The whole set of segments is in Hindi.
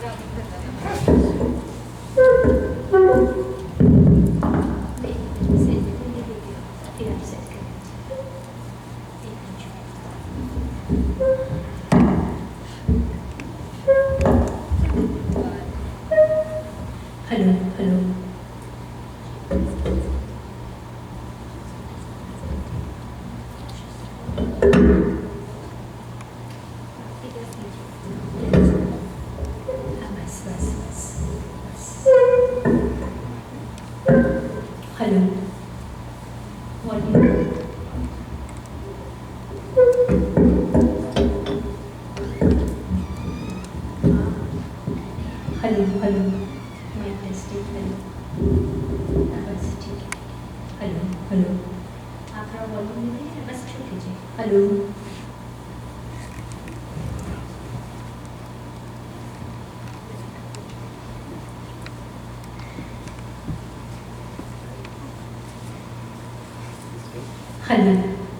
हेलो,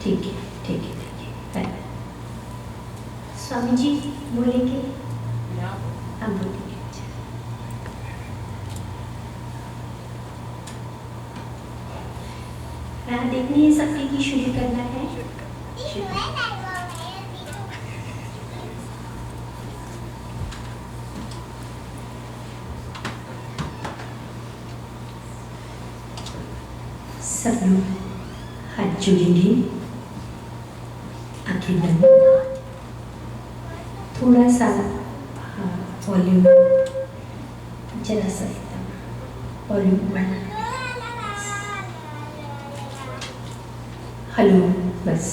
ठीक है। स्वामी जी बोलेंगे, आप बोलेंगे। राह देखनी है सबकी की शुरू करना है। सब लोग हाथ जोड़ेंगे, आंखें बंद, थोड़ा सा वॉल्यूम जरा सा वॉल्यूम बढ़ा। हेलो, बस।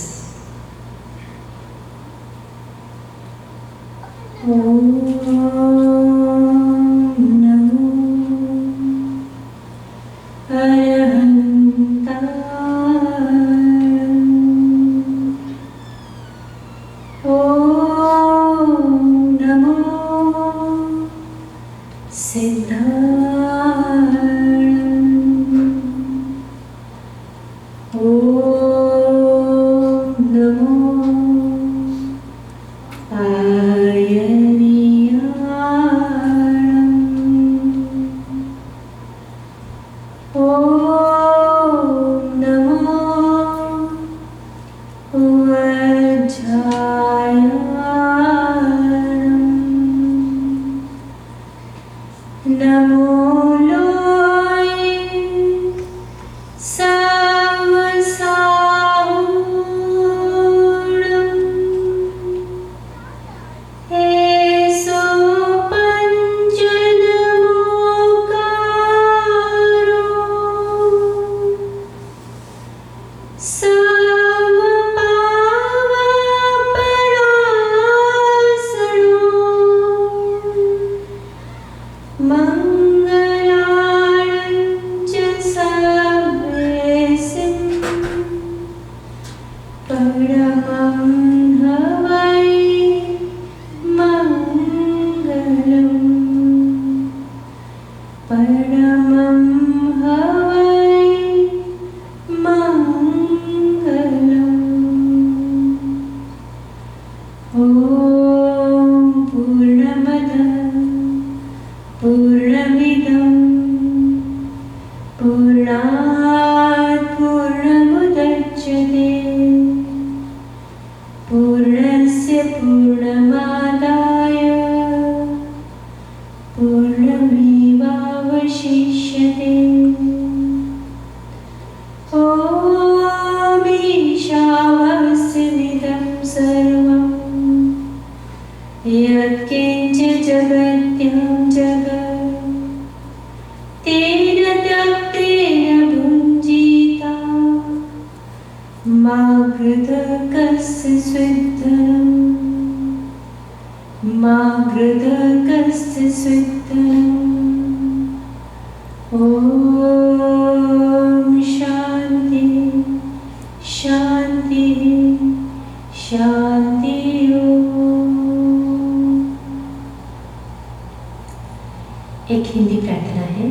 एक हिंदी प्रार्थना है,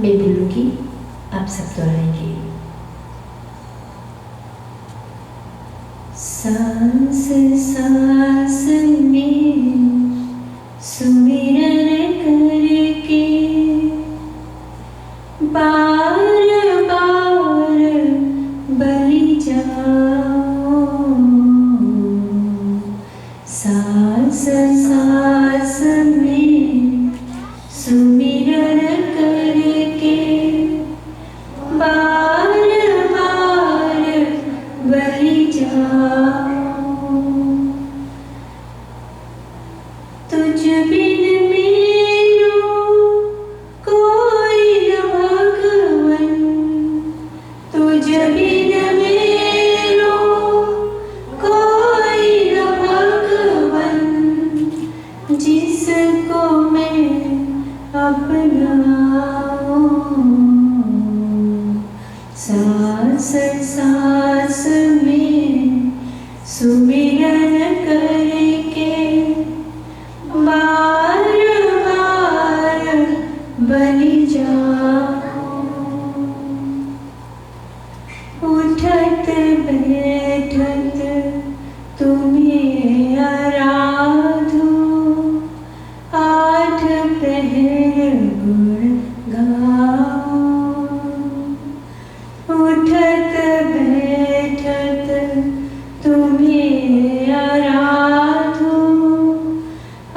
मैं बोलूँगी, आप सब दोहराएंगे। सांस सांस में सांस सांस में सुमिरन करके बार बार बलि जाओ। तुझ बिन मेरो कोई न भगवन, तुझ बिन मेरो कोई न भगवन, जिसको मैं अपनाऊं। सांस सांस में सुमिरन करके बार बार बलि जाओ। उठत बैठत तुम्हें आराधो, आठ प्रहर गुण गाओ। उठत बैठत तुम्हें आराधो,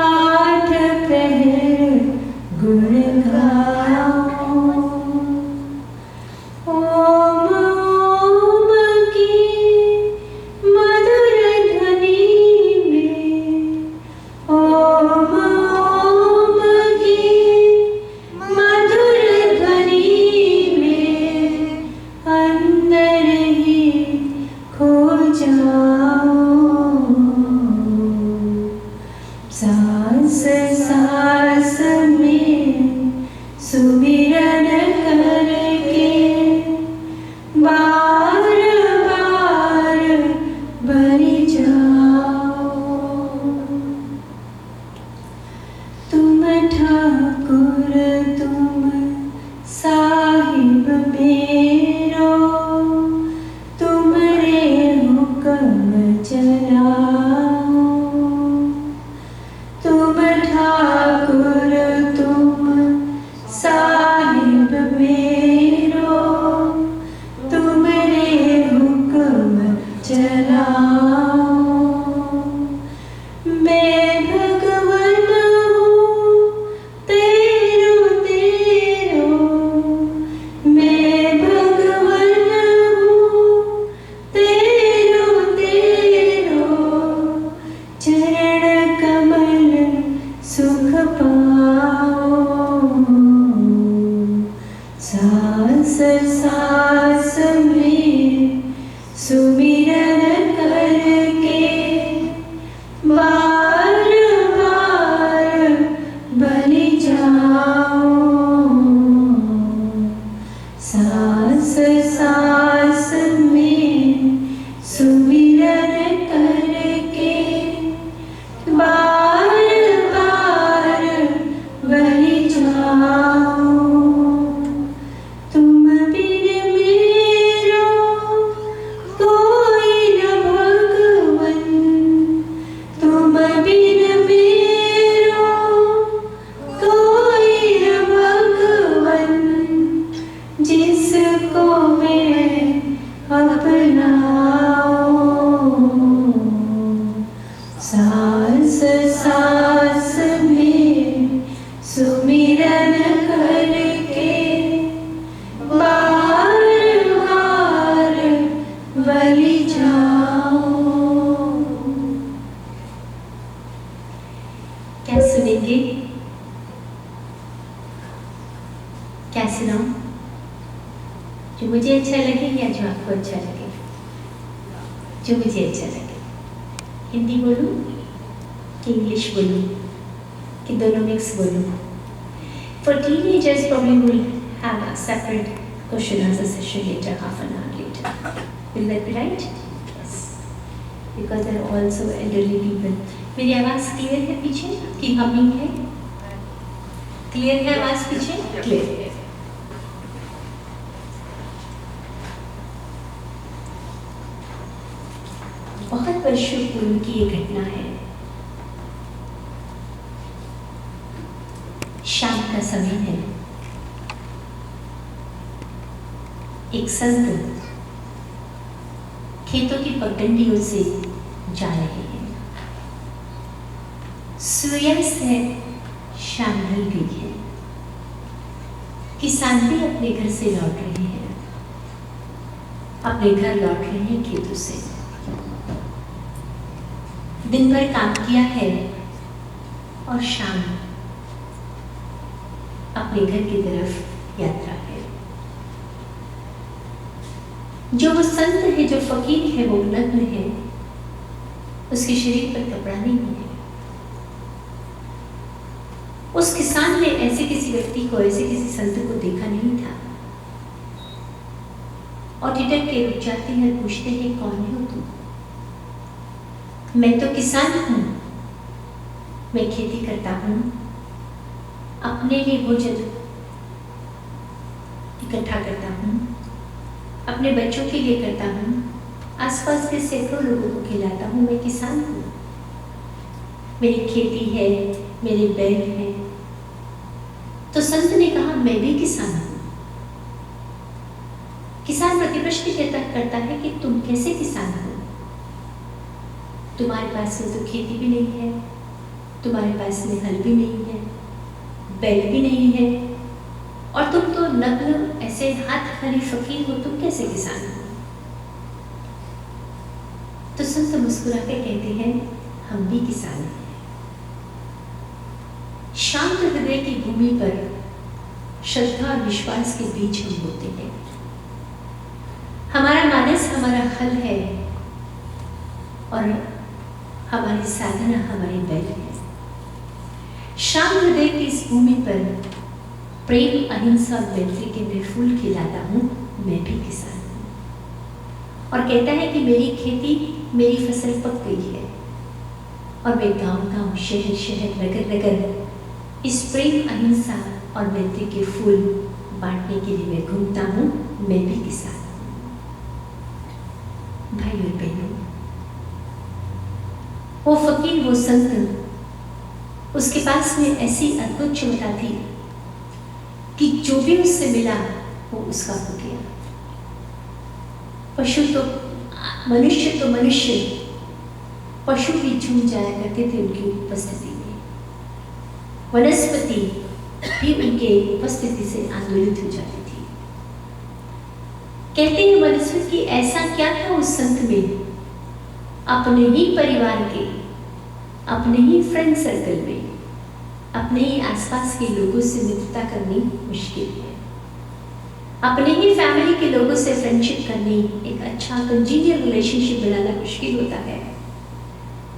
आठ प्रहर गुण गाओ। ओम ओम की मधुर ध्वनि में, ओम ओम की मधुर ध्वनि में अंदर ही खो जाओ। सांस सांस में सुमिरन करके बार बार बलि जाओ। तुम ठाकुर तुम साहिब मेरो, तुमरे हुक्म चलाओ। तुम ठाकुर तुम साहिब मेरो, तुमरे हुक्म चलाओ। मैं भगवन हूँ तेरो तेरो, मैं भगवन हूँ तेरो तेरो, चरण कमल सुख पाओ। सांस सांस में सुमिरन करके बार बार बलि जाओ। सांस सांस में सुमिरन करके बार बार बलि जाओ। तुम बिन मेरो कोई न भगवन, तुम बिन मेरो कोई न भगवन, जिसको मैं अपनाऊं। सांस सांस में सुमिरन करके बार बार बलि जाओ। क्या सुनेंगे? क्या सुनाऊं? जो मुझे अच्छा लगे या जो आपको अच्छा लगे? जो मुझे अच्छा लगे। हिंदी बोलूं कि इंग्लिश बोलूं कि दोनों मिक्स बोलूं? For teenagers, probably we'll have a separate question answer session later, half an hour later. Will that be right? Yes. Because there are also elderly people. मेरी आवाज़ क्लियर है पीछे? कि हमिंग है? क्लियर है आवाज़ पीछे? क्लियर है। बहुत वर्षों पूर्व की ये घटना है। शाम का समय है। एक संत खेतों की पगडंडियों से जा रहे हैं। सूर्यास्त है, शाम ढल गई है। किसान भी अपने घर से लौट रहे हैं, अपने घर लौट रहे हैं खेतों से। दिन भर काम किया है और शाम अपने घर की तरफ यात्रा है। जो वो संत है, जो फकीर है, वो नग्न है, उसके शरीर पर कपड़ा नहीं है। उस किसान ने ऐसे किसी व्यक्ति को, ऐसे किसी संत को देखा नहीं था और ठिठक के रुक जाते हैं और पूछते हैं, कौन हो तुम? मैं तो किसान हूं, मैं खेती करता हूं, अपने लिए भोजन इकट्ठा करता हूं, अपने बच्चों के लिए करता हूं, आसपास के सैकड़ों लोगों को खिलाता हूं। मैं किसान हूं, मेरी खेती है, मेरे बैल हैं। तो संत ने कहा, मैं भी किसान हूं। किसान प्रतिप्रश्न करता है कि तुम कैसे किसान हो? तुम्हारे पास में तो खेती भी नहीं है, तुम्हारे पास में हल भी नहीं है, बैल भी नहीं है, और तुम तो नग्न ऐसे हाथ खाली फकीर हो, तुम कैसे किसान हो? तो संत मुस्कुरा के कहते हैं, हम भी किसान हैं। शांत हृदय की भूमि पर श्रद्धा और विश्वास के बीच हम होते हैं। हमारा मानस हमारा हल है और हमारी साधना हमारी बैल है। शांत हृदय की इस भूमि पर प्रेम, अहिंसा और मैत्री के मैं फूल खिलाता हूं। मैं भी किसान हूं और कहता है कि मेरी खेती, मेरी फसल पक गई है और मैं गांव-गांव, शहर-शहर, नगर-नगर इस प्रेम, अहिंसा और मैत्री के फूल बांटने के लिए मैं घूमता हूं। मैं भी किसान हूं। भाई और बहनों, वो फकीर, वो संत, उसके पास में ऐसी अद्भुत क्षमता थी कि जो भी उससे मिला वो उसका हो गया। पशु तो मनुष्य, पशु भी झूम जाया करते थे उनकी उपस्थिति में। वनस्पति भी उनके उपस्थिति से आंदोलित हो जाती थी। कहते हैं वनस्पति की ऐसा क्या था उस संत में, अपने ही परिवार के, अपने ही फ्रेंड सर्कल में, अपने ही आसपास के लोगों से मित्रता करनी मुश्किल है। अपने ही फैमिली के लोगों से फ्रेंडशिप करनी, एक अच्छा कंजीनियर रिलेशनशिप बनाना मुश्किल होता है।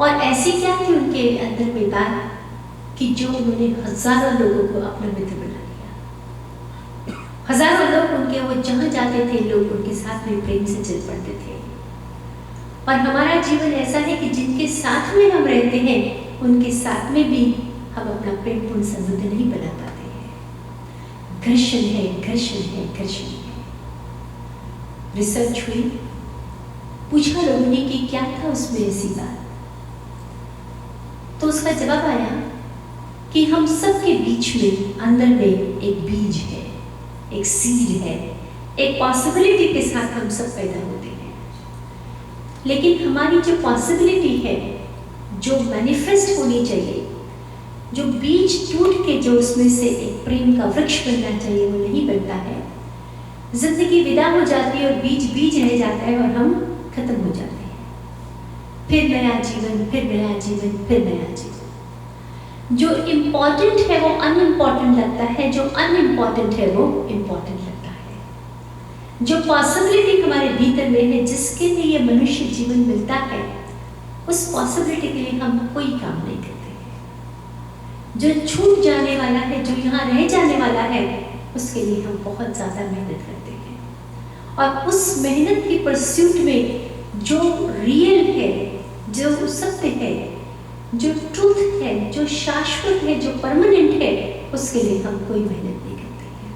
और ऐसी क्या थी उनके अंदर में बात कि जो उन्होंने हजारों लोगों को अपना मित्र बना लिया। हजारों लोग उनके, वो जहां जाते थे लोग उनके साथ में प्रेम से चल पड़ते थे। और हमारा जीवन ऐसा है कि जिनके साथ में हम रहते हैं उनके साथ में भी हम अपना प्रेमपूर्ण संबंध नहीं बना पाते हैं। घर्षण है, घर्षण है, घर्षण है। रिसर्च हुई, पूछा लोगों ने कि क्या था उसमें ऐसी बात, तो उसका जवाब आया कि हम सबके बीच में अंदर में एक बीज है, एक सीड है, एक पॉसिबिलिटी के साथ हम सब पैदा होते हैं। लेकिन हमारी जो पॉसिबिलिटी है, जो मैनिफेस्ट होनी चाहिए, जो बीज टूट के जो उसमें से एक प्रेम का वृक्ष बनना चाहिए, वो नहीं बनता है। जिंदगी विदा हो जाती है और बीज बीज रह जाता है और हम खत्म हो जाते हैं। फिर नया जीवन, फिर नया जीवन, फिर नया जीवन। जो इम्पोर्टेंट है वो अनइम्पोर्टेंट लगता है, जो अनइम्पोर्टेंट है वो इम्पोर्टेंट लगता है। जो पॉसिबिलिटी हमारे भीतर में है, जिसके लिए ये मनुष्य जीवन मिलता है, उस पॉसिबिलिटी के लिए हम कोई काम नहीं करते हैं। जो छूट जाने वाला है, जो यहाँ रह जाने वाला है, उसके लिए हम बहुत ज़्यादा मेहनत करते हैं। और उस मेहनत की परस्यूट में जो रियल है, जो सत्य है, जो ट्रूथ है, जो शाश्वत है, जो परमानेंट है, उसके लिए हम कोई मेहनत नहीं करते हैं।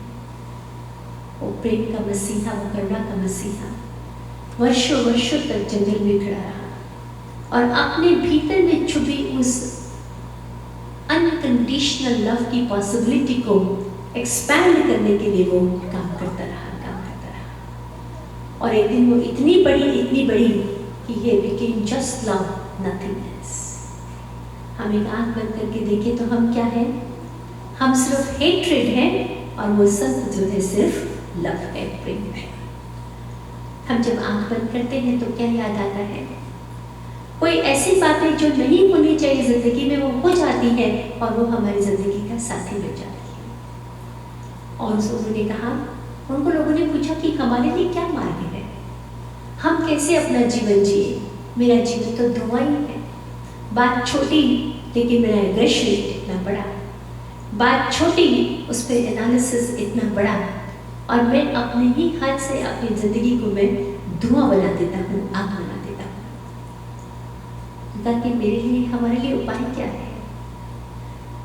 वो प्रेम का मसीहा, वो करुणा का मसीहा वर्षों वर्षों तक जंगल में खड़ा रहा और अपने भीतर में छुपी उस अनकंडीशनल लव की पॉसिबिलिटी को एक्सपैंड करने के लिए वो काम करता रहा। और एक दिन वो इतनी बड़ी कि ये became just love, nothing else. हम एक आंख बंद करके देखें तो हम क्या है? हम सिर्फ हेट्रेड हैं और वो संत जो है सिर्फ लव है, प्रेम है। हम जब आंख बंद करते हैं तो क्या याद आता है? कोई ऐसी बातें जो नहीं होनी चाहिए जिंदगी में वो हो जाती है और वो हमारी जिंदगी का साथी बन जाती है। और उस ने कहा, उनको लोगों ने पूछा कि हमारे लिए क्या मार्ग है, हम कैसे अपना जीवन जिए? मेरा जीवन तो धुआं ही है। बात छोटी लेकिन मेरा एग्रेशन इतना बड़ा, बात छोटी उस पर एनालिसिस इतना बड़ा, और मैं अपने ही हाथ से अपनी जिंदगी को मैं धुआं बना देता हूँ, आग बना देता हूँ। ताकि मेरे लिए, हमारे लिए उपाय क्या है?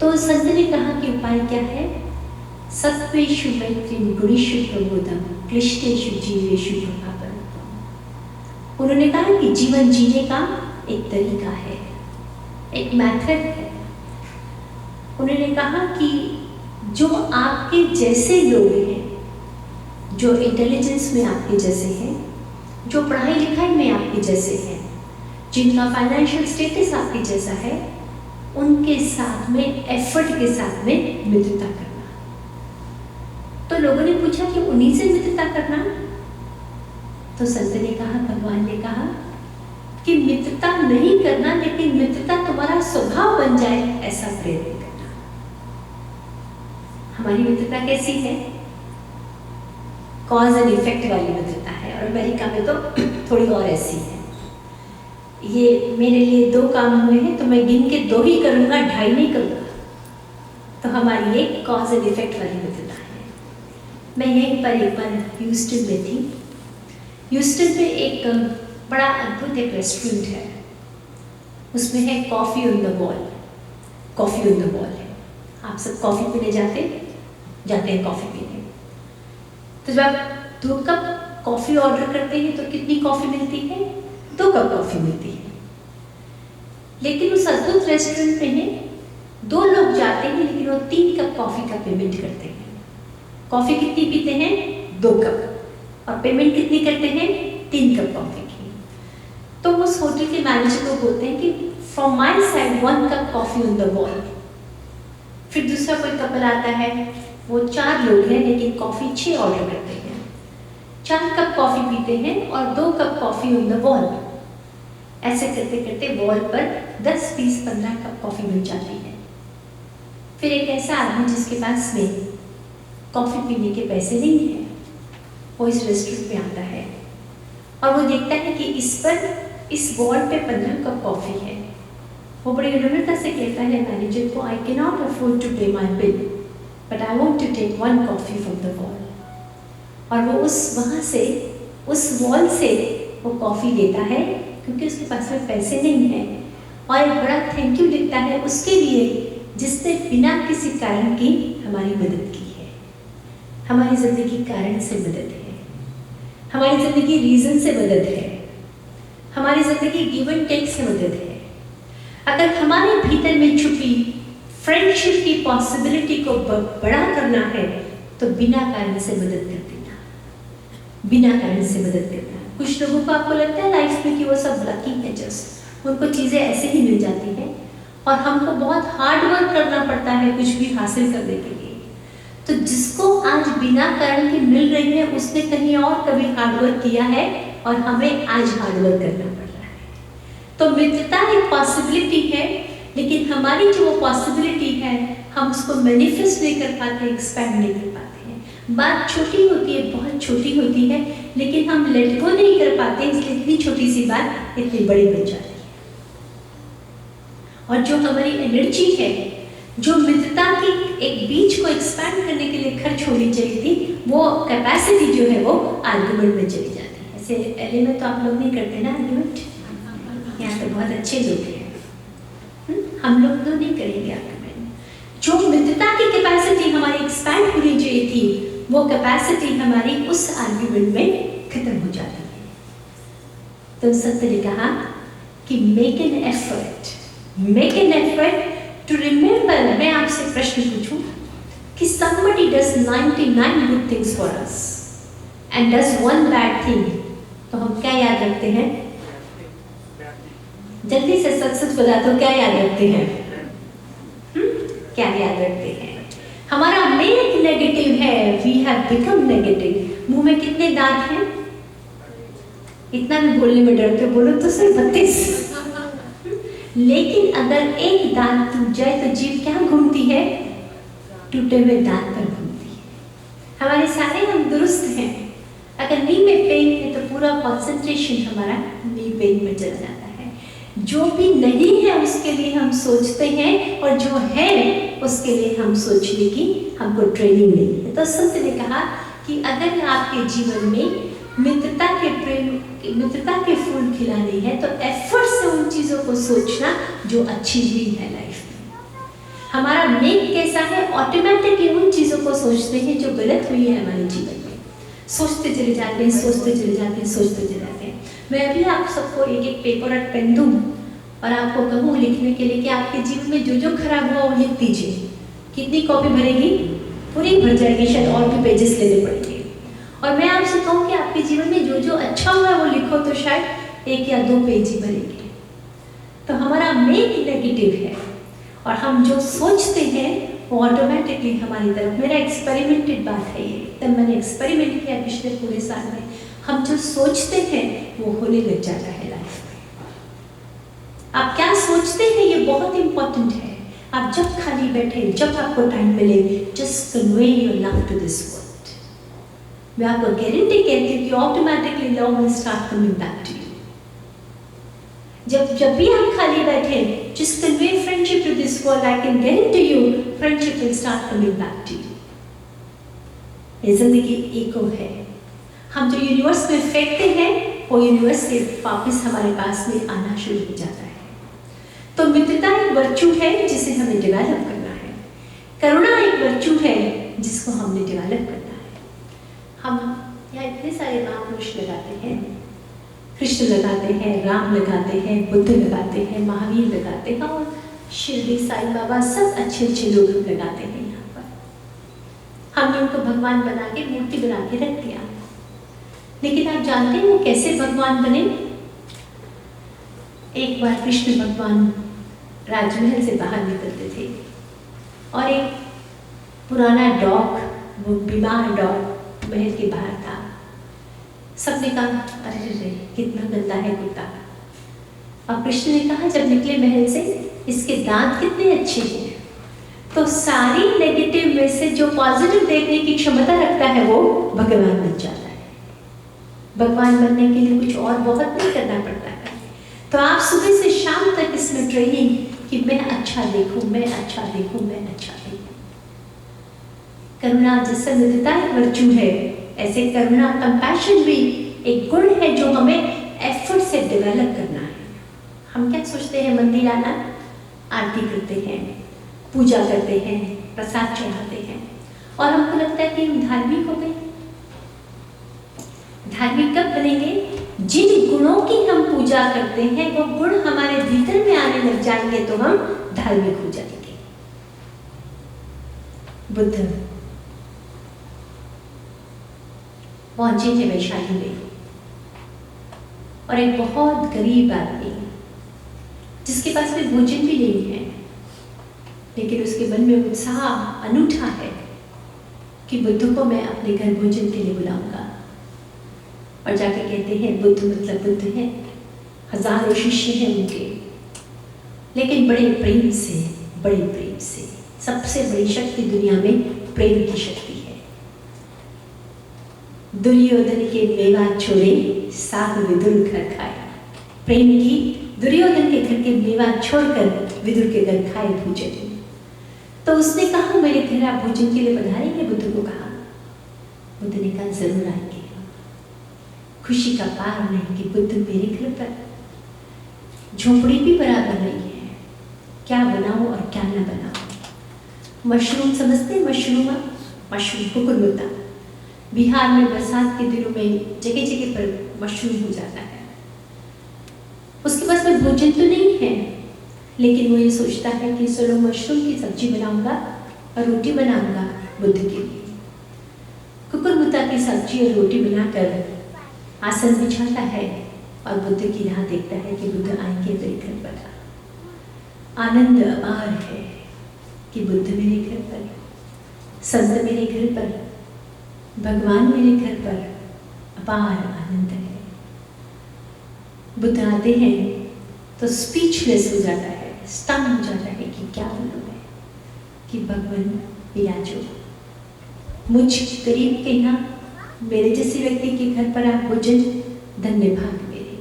तो संत ने कहा कि उपाय क्या है? सत्वेषु मैत्रीं गुणेषु प्रमोदम क्लिष्टेषु जीवेषु प्रभावम्। उन्होंने कहा कि जीवन जीने का एक तरीका है, एक मेथड है। उन्होंने कहा कि जो आपके जैसे लोग हैं, जो इंटेलिजेंस में आपके जैसे हैं, जो पढ़ाई लिखाई में आपके जैसे हैं, जिनका फाइनेंशियल स्टेटस आपके जैसा है, उनके साथ में एफर्ट के साथ में मित्रता करना। तो लोगों ने पूछा कि उन्हीं से मित्रता करना? तो संत ने कहा, भगवान ने कहा कि मित्रता नहीं करना, लेकिन मित्रता तुम्हारा स्वभाव बन जाए ऐसा प्रयत्न करना। हमारी मित्रता कैसी है? कॉज एंड इफेक्ट वाली मित्रता है, और अमेरिका में तो थोड़ी और ऐसी है। ये मेरे लिए 2 काम हुए हैं तो मैं गिन के 2 ही करूंगा, 2.5 नहीं करूंगा। तो हमारी एक कॉज एंड इफेक्ट वाली मित्रता है। मैं यहीं पर एक बार ह्यूस्टन में थी। ह्यूस्टन में एक बड़ा अद्भुत एक रेस्टोरेंट है, उसमें है coffee on the wall. Coffee on the wall है, आप सब कॉफ़ी पीने जाते हैं कॉफ़ी पीने। तो जब आप 2 कप कॉफ़ी ऑर्डर करते हैं तो कितनी कॉफ़ी मिलती है? 2 कप कॉफ़ी मिलती है। लेकिन उस अद्भुत रेस्टोरेंट में 2 लोग जाते हैं, लेकिन वो 3 कप कॉफ़ी का पेमेंट करते हैं। कॉफ़ी कितनी पीते हैं? 2 कप, और पेमेंट कितनी करते हैं? 3 कप कॉफ़ी की। तो उस होटल के मैनेजर को बोलते हैं कि from my side 1 cup coffee on the wall. फिर दूसरा कोई कपल आता है, वो 4 लोग हैं लेकिन कॉफ़ी 6 ऑर्डर करते हैं। 4 कप कॉफ़ी पीते हैं और 2 cup coffee on the wall. ऐसे करते करते वॉल पर 10, 20, 15 कप कॉफ़ी मिल जाती है। फिर एक ऐसा आदमी जिसके पास में कॉफ़ी पीने के पैसे नहीं है, वो इस रेस्टोरेंट में आता है और वो देखता है कि इस वॉल पे 15 कप कॉफ़ी है। वो बड़ी विनम्रता से कहता है मैनेजर को, I can not afford to pay my bill, but I want to take 1 coffee from the wall. और वो उस वॉल से वो कॉफ़ी लेता है, क्योंकि उसके पास में पैसे नहीं है, और एक बड़ा थैंक यू लिखता है उसके लिए जिसने बिना किसी कारण की हमारी मदद की है। हमारी ज़िंदगी कारण से मदद है, हमारी ज़िंदगी रीज़न से मदद है, हमारी ज़िंदगी गिव एंड टेक से मदद है। अगर हमारे भीतर में छुपी फ्रेंडशिप की पॉसिबिलिटी को बड़ा करना है तो बिना कारण से मदद कर देना, बिना कारण से मदद करना। कुछ लोगों को आपको लगता है लाइफ में कि वो सब लकी है, जस्ट उनको चीज़ें ऐसे ही मिल जाती हैं, और हमको बहुत हार्ड वर्क करना पड़ता है कुछ भी हासिल करने के लिए। तो जिसको आज बिना कारण के मिल रही है, उसने कहीं और कभी हार्ड वर्क किया है और हमें आज हार्ड वर्क करना पड़ रहा है। तो मित्रता एक पॉसिबिलिटी है, लेकिन हमारी जो वो पॉसिबिलिटी है हम उसको मैनिफेस्ट नहीं कर पाते, एक्सपैंड नहीं कर पाते हैं। बात छोटी होती है, बहुत छोटी होती है, लेकिन हम लेट गो नहीं कर पाते, इसलिए इतनी छोटी सी बात इतनी बड़ी बन जाती है। और जो हमारी एनर्जी है, जो मित्रता की एक बीज को एक्सपैंड करने के लिए खर्च होनी चाहिए थी, वो कैपेसिटी जो है वो आर्गुमेंट में चली जाती है। ऐसे एलए में तो आप लोग नहीं करते ना आर्गुमेंट, यहाँ तो बहुत अच्छे लोग हैं, हम लोग तो नहीं करेंगे आर्गुमेंट। जो मित्रता की कैपेसिटी हमारी एक्सपैंड होनी चाहिए थी, वो कैपेसिटी हमारी उस आर्गुमेंट में खत्म हो जाती है। तो संत ने कहा कि make an effort to remember. मैं आपसे प्रश्न पूछूं कि somebody does 99 good things for us and does 1 bad thing, तो हम क्या याद रखते हैं? जल्दी से सच सच बता दो, क्या याद रखते हैं? क्या याद रखते हैं? हमारा मेक नेगेटिव है, वी हैव बिकम नेगेटिव। मुंह में कितने दांत हैं? इतना भी बोलने में डरते, बोलो तो सही 32। लेकिन अगर एक दांत टूट जाए तो जीभ क्या घूमती है? टूटे हुए दांत पर घूमती है। हमारे सारे हम दुरुस्त हैं। अगर नी में पेन है तो पूरा कंसंट्रेशन हमारा नी पेन में चला जाता है। जो भी नहीं है उसके लिए हम सोचते हैं, और जो है उसके लिए हम सोचने की हमको ट्रेनिंग नहीं है। तो संत ने कहा कि अगर आपके जीवन में मित्रता के प्रेम, मित्रता के फूल खिलाने हैं तो एफर्ट से उन चीज़ों को सोचना जो अच्छी हुई है लाइफ में। हमारा मेक कैसा है? ऑटोमेटिकली उन चीज़ों को सोचते हैं जो गलत हुई है हमारे जीवन में। सोचते चले जाते हैं, सोचते चले जाते हैं, सोचते चले जाते हैं। मैं अभी आप सबको एक एक पेपर और पेन दूँ और आपको कहूँ लिखने के लिए कि आपके जीवन में जो जो खराब हुआ वो लिख दीजिए। कितनी कॉपी भरेगी? पूरी भर जाएगी, शायद और भी पेजेस लेने पड़ेंगे। और मैं आपसे कहूँ कि आपके जीवन में जो जो अच्छा हुआ है वो लिखो तो शायद 1 या 2 पेज ही भरेंगे। तो हमारा मेक नेगेटिव है, और हम जो सोचते हैं वो ऑटोमेटिकली हमारी तरफ। मेरा एक्सपेरिमेंटेड बात है ये, तब मैंने एक्सपेरिमेंट किया पिछले पूरे साल में। हम जो सोचते हैं वो होने लग जाता है लाइफ में। आप क्या सोचते हैं ये बहुत इंपॉर्टेंट है। आप जब खाली बैठे, जब आपको टाइम मिले, just convey your love to this world. मैं आपको गारंटी कहती हूँ कि automatically love will start coming back to you. जब भी आप खाली बैठे, just convey friendship to this world. I can guarantee you, friendship will start coming back to you. ये जिंदगी एको है। हम जो यूनिवर्स में फेंकते हैं वो यूनिवर्स से वापस हमारे पास में आना शुरू हो जाता है। तो मित्रता एक वर्चू है जिसे हमें डेवलप करना है। करुणा एक वर्चू है जिसको हमने डेवलप करना है। हम यहाँ इतने सारे महापुरुष लगाते हैं, कृष्ण लगाते हैं, राम लगाते हैं, बुद्ध लगाते हैं, महावीर लगाते हैं, और शिरडी साईं बाबा, सब अच्छे अच्छे लोग हम लगाते हैं यहाँ पर। हमने उनको भगवान बना के, मूर्ति बना के रख दिया। लेकिन आप जानते हैं वो कैसे भगवान बने? एक बार कृष्ण भगवान राजमहल से बाहर निकलते थे और एक पुराना डॉग, वो बीमार डॉग महल के बाहर था। सबने कहा अरे रे कितना गंदा है कुत्ता। और कृष्ण ने कहा जब निकले महल से, इसके दांत कितने अच्छे हैं। तो सारी नेगेटिव में से जो पॉजिटिव देखने की क्षमता रखता है वो भगवान बन जाता है। भगवान बनने के लिए कुछ और बहुत नहीं करना पड़ता है। तो आप सुबह से शाम तक इसमें ट्रेनिंग कि मैं अच्छा देखूं, मैं अच्छा देखूं, मैं अच्छा देखूं। करुणा जैसे मित्रता एक वर्चू है, ऐसे करुणा कंपैशन भी एक गुण है जो हमें एफर्ट से डेवलप करना है। हम क्या सोचते हैं? मंदिर आना, आरती करते हैं, पूजा करते हैं, प्रसाद चढ़ाते हैं, और हमको लगता है कि हम धार्मिक हो गए। धार्मिक कब बनेंगे? जिन गुणों की हम पूजा करते हैं वो गुण हमारे भीतर में आने लग जाएंगे तो हम धार्मिक हो जाएंगे। बुद्ध पहुंचे थे वैशाली में, और एक बहुत गरीब आदमी जिसके पास में भोजन भी नहीं है, लेकिन उसके मन में उत्साह अनूठा है कि बुद्ध को मैं अपने घर भोजन के लिए बुलाऊंगा। और जाके कहते हैं बुद्ध मतलब बुद्ध है, हजारों शिष्य हैं उनके, लेकिन बड़े प्रेम से, बड़े प्रेम से। सबसे बड़ी शक्ति दुनिया में प्रेम की शक्ति है। दुर्योधन के मेवा छोड़े, साग विदुर घर खाए। प्रेम की दुर्योधन के घर के मेवा छोड़कर विदुर के घर खाए भोजन। तो उसने कहा मेरे घर आप भोजन के लिए पधारेंगे? बुद्ध को कहा। बुद्ध ने कहा जरूर आएंगे। खुशी का पार नहीं कि बुद्ध मेरे घर पर, झोपड़ी भी बराबर नहीं है, क्या बनाऊं और क्या न बनाऊं। मशरूम समझते हैं? मशरूम कुकुरमुत्ता। बिहार में बरसात के दिनों में जगह जगह पर मशरूम हो जाता है। उसके पास में भोजन तो नहीं है, लेकिन वो ये सोचता है कि चलो मशरूम की सब्जी बनाऊंगा और रोटी बनाऊंगा बुद्ध के लिए। कुकुरमुत्ता की सब्जी और रोटी बनाकर आसन बिछाता है और बुद्ध की राह देखता है कि बुद्ध आएंगे मेरे घर पर। आनंद अपार है कि बुद्ध मेरे घर पर, संत मेरे घर पर, भगवान मेरे घर पर अपार आनंद है। बुद्ध आते हैं तो स्पीचलेस हो जाता है, स्टन हो जाता है कि क्या बोलूं मैं, कि भगवान विराजो मुझ गरीब के यहाँ, मेरे जैसे व्यक्ति के घर पर आप भोजन, धन्य भाग मेरे।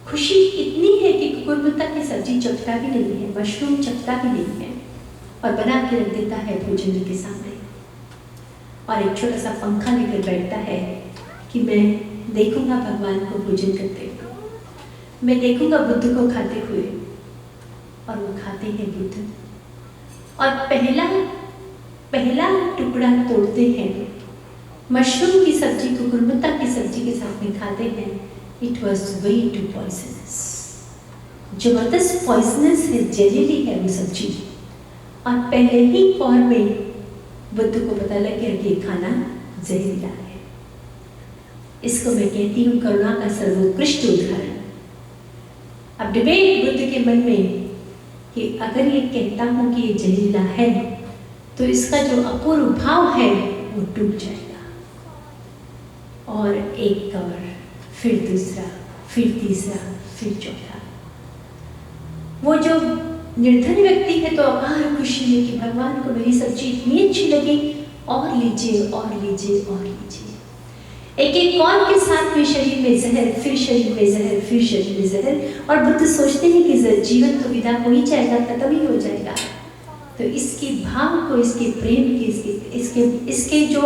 खुशी इतनी है कि कुकुरमुत्ता की सब्जी चखता भी नहीं है, मशरूम चखता भी नहीं है, और बना के रख देता है भोजन के सामने, और एक छोटा सा पंखा लेकर बैठता है कि मैं देखूंगा भगवान को भोजन करते हुए, मैं देखूंगा बुद्ध को खाते हुए। और वो खाते हैं बुद्ध, और पहला टुकड़ा तोड़ते हैं, मशरूम की सब्जी कुकुरमुत्ता की सब्जी के साथ में खाते हैं। It was way too poisonous, जबरदस्त पॉइजनस है, जहरीली है वो सब्जी। और पहले ही पौर में बुद्ध को पता लग गया कि ये खाना जहरीला है। इसको मैं कहती हूँ करुणा का सर्वोत्कृष्ट उदाहरण। अब डिबेट बुद्ध के मन में कि अगर ये कहता हूँ कि ये जहरीला है तो इसका जो अपूर्व भाव है वो टूट जाएगा। और एक और फिर दूसरा, फिर तीसरा, फिर चौथा। वो जो निर्धन व्यक्ति है तो अपार खुशी में कि भगवान को मेरी सब्जी इतनी अच्छी लगी, और लीजिए और लीजिए और लीजिए। एक एक कौन के साथ में शरीर में जहर, फिर शरीर में जहर, फिर शरीर में जहर। और बुद्ध सोचते हैं कि जीवन तो विदा हो ही जाएगा, खत्म ही हो जाएगा, तो इसके भाव को, इसके प्रेम की, इसके जो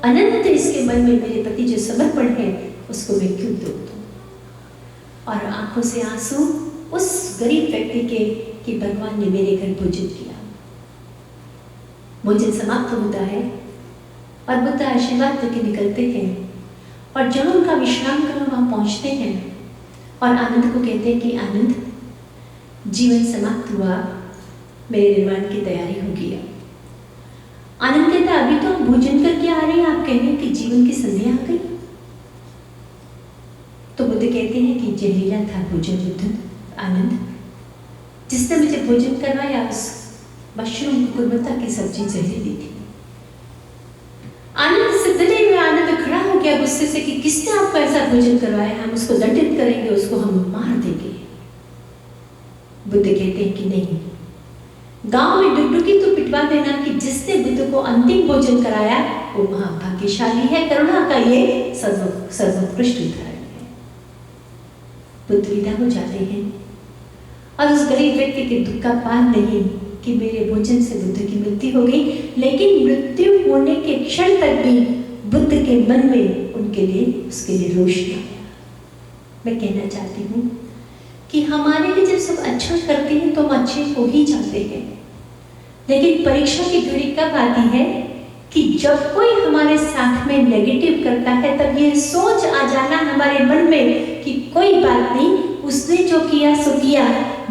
अनंत इसके मन में मेरे प्रति जो समर्पण है उसको मैं क्यों तोड़ दूं। और आंखों से आंसू उस गरीब व्यक्ति के कि भगवान ने मेरे घर भोजन किया। भोजन समाप्त होता है और बुद्ध आशीर्वाद करके निकलते हैं, और जब उनका विश्राम कर वहां पहुंचते हैं और आनंद को कहते हैं कि आनंद, जीवन समाप्त हुआ, मेरे निर्वाण की तैयारी होगी। आनंद कहता अभी तो हम भोजन करके आ रहे हैं, आप कह रहे हैं कि जीवन की संध्या आ गई। तो बुद्ध कहते हैं कि जहरीला था भोजन बुद्ध, आनंद, जिसने मुझे भोजन करवाया उस मशरूम कुकुरमुत्ता की सब्जी जहरीली थी। आनंद से डरे हुए आनंद खड़ा हो गया गुस्से से कि किसने आपको ऐसा भोजन करवाया, हम उसको दंडित करेंगे, उसको हम मार देंगे। बुद्ध कहते हैं कि नहीं, गांव में डुगडुगी तो पिटवा देना कि जिसने बुद्ध को अंतिम भोजन कराया वो महाभाग्यशाली है। करुणा का ये सर्वोत्कृष्ट उदाहरण है। बुद्ध विदा हो जाते हैं और उस गरीब व्यक्ति के दुख का पार नहीं कि मेरे भोजन से बुद्ध की मृत्यु हो गई, लेकिन मृत्यु होने के क्षण तक भी बुद्ध के मन में उसके लिए रोष न आया। मैं कहना चाहती हूँ कि हमारे लिए जब सब अच्छा करते हैं तो हम अच्छे हो ही जाते हैं, लेकिन परीक्षा की घड़ी कब आती है कि जब कोई हमारे साथ में नेगेटिव करता है, तब ये सोच आ जाना हमारे मन में कि कोई बात नहीं, उसने जो किया सो किया,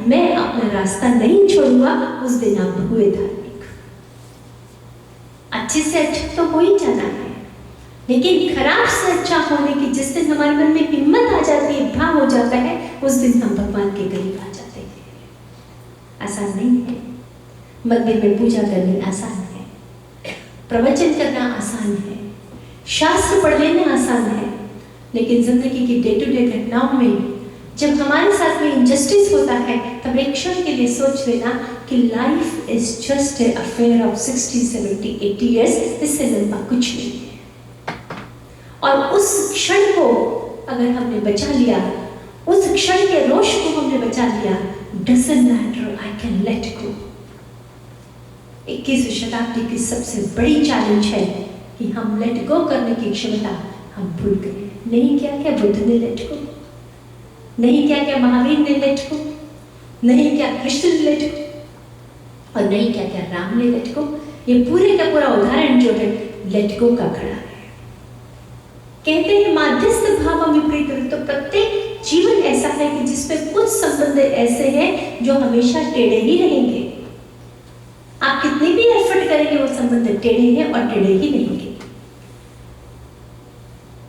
मैं अपना रास्ता नहीं छोड़ूंगा। उस दिन आप हुए धार्मिक। अच्छे से अच्छा तो हो ही जाना है, लेकिन खराब से अच्छा होने की जिस दिन हमारे मन में हिम्मत आ जाती है, भाव हो जाता है, उस दिन हम भगवान के करीब आ जाते हैं। आसान नहीं है। मंदिर में पूजा करनी आसान है, प्रवचन करना आसान है, शास्त्र पढ़ लेना आसान है, लेकिन जिंदगी की डे टू डे घटनाओं में जब हमारे साथ में इनजस्टिस होता है, तब एक क्षण के लिए सोच लेना कि life is just a affair of 60, 70, 80 years, इससे लंबा कुछ नहीं है। और उस क्षण को अगर हमने बचा लिया, उस क्षण के रोष को हमने बचा लिया, doesn't matter, I can let go. 21वीं शताब्दी की सबसे बड़ी चैलेंज है कि हम लेट गो करने की क्षमता हम भूल गए। नहीं क्या क्या बुद्ध ने लेट गो, नहीं क्या क्या महावीर ने लेट गो, नहीं क्या कृष्ण ने लेट गो, और नहीं क्या क्या राम ने लेट गो। ये पूरे का पूरा उदाहरण जो है लेट गो का खड़ा है। कहते हैं माध्यस्थ भाव विपरीत, तो प्रत्येक जीवन ऐसा है कि जिसमें कुछ संबंध ऐसे हैं जो हमेशा टेढ़े ही रहेंगे। आप कितनी भी एफर्ट करेंगे वो संबंध टेढ़े हैं और टेढ़े ही रहेंगे।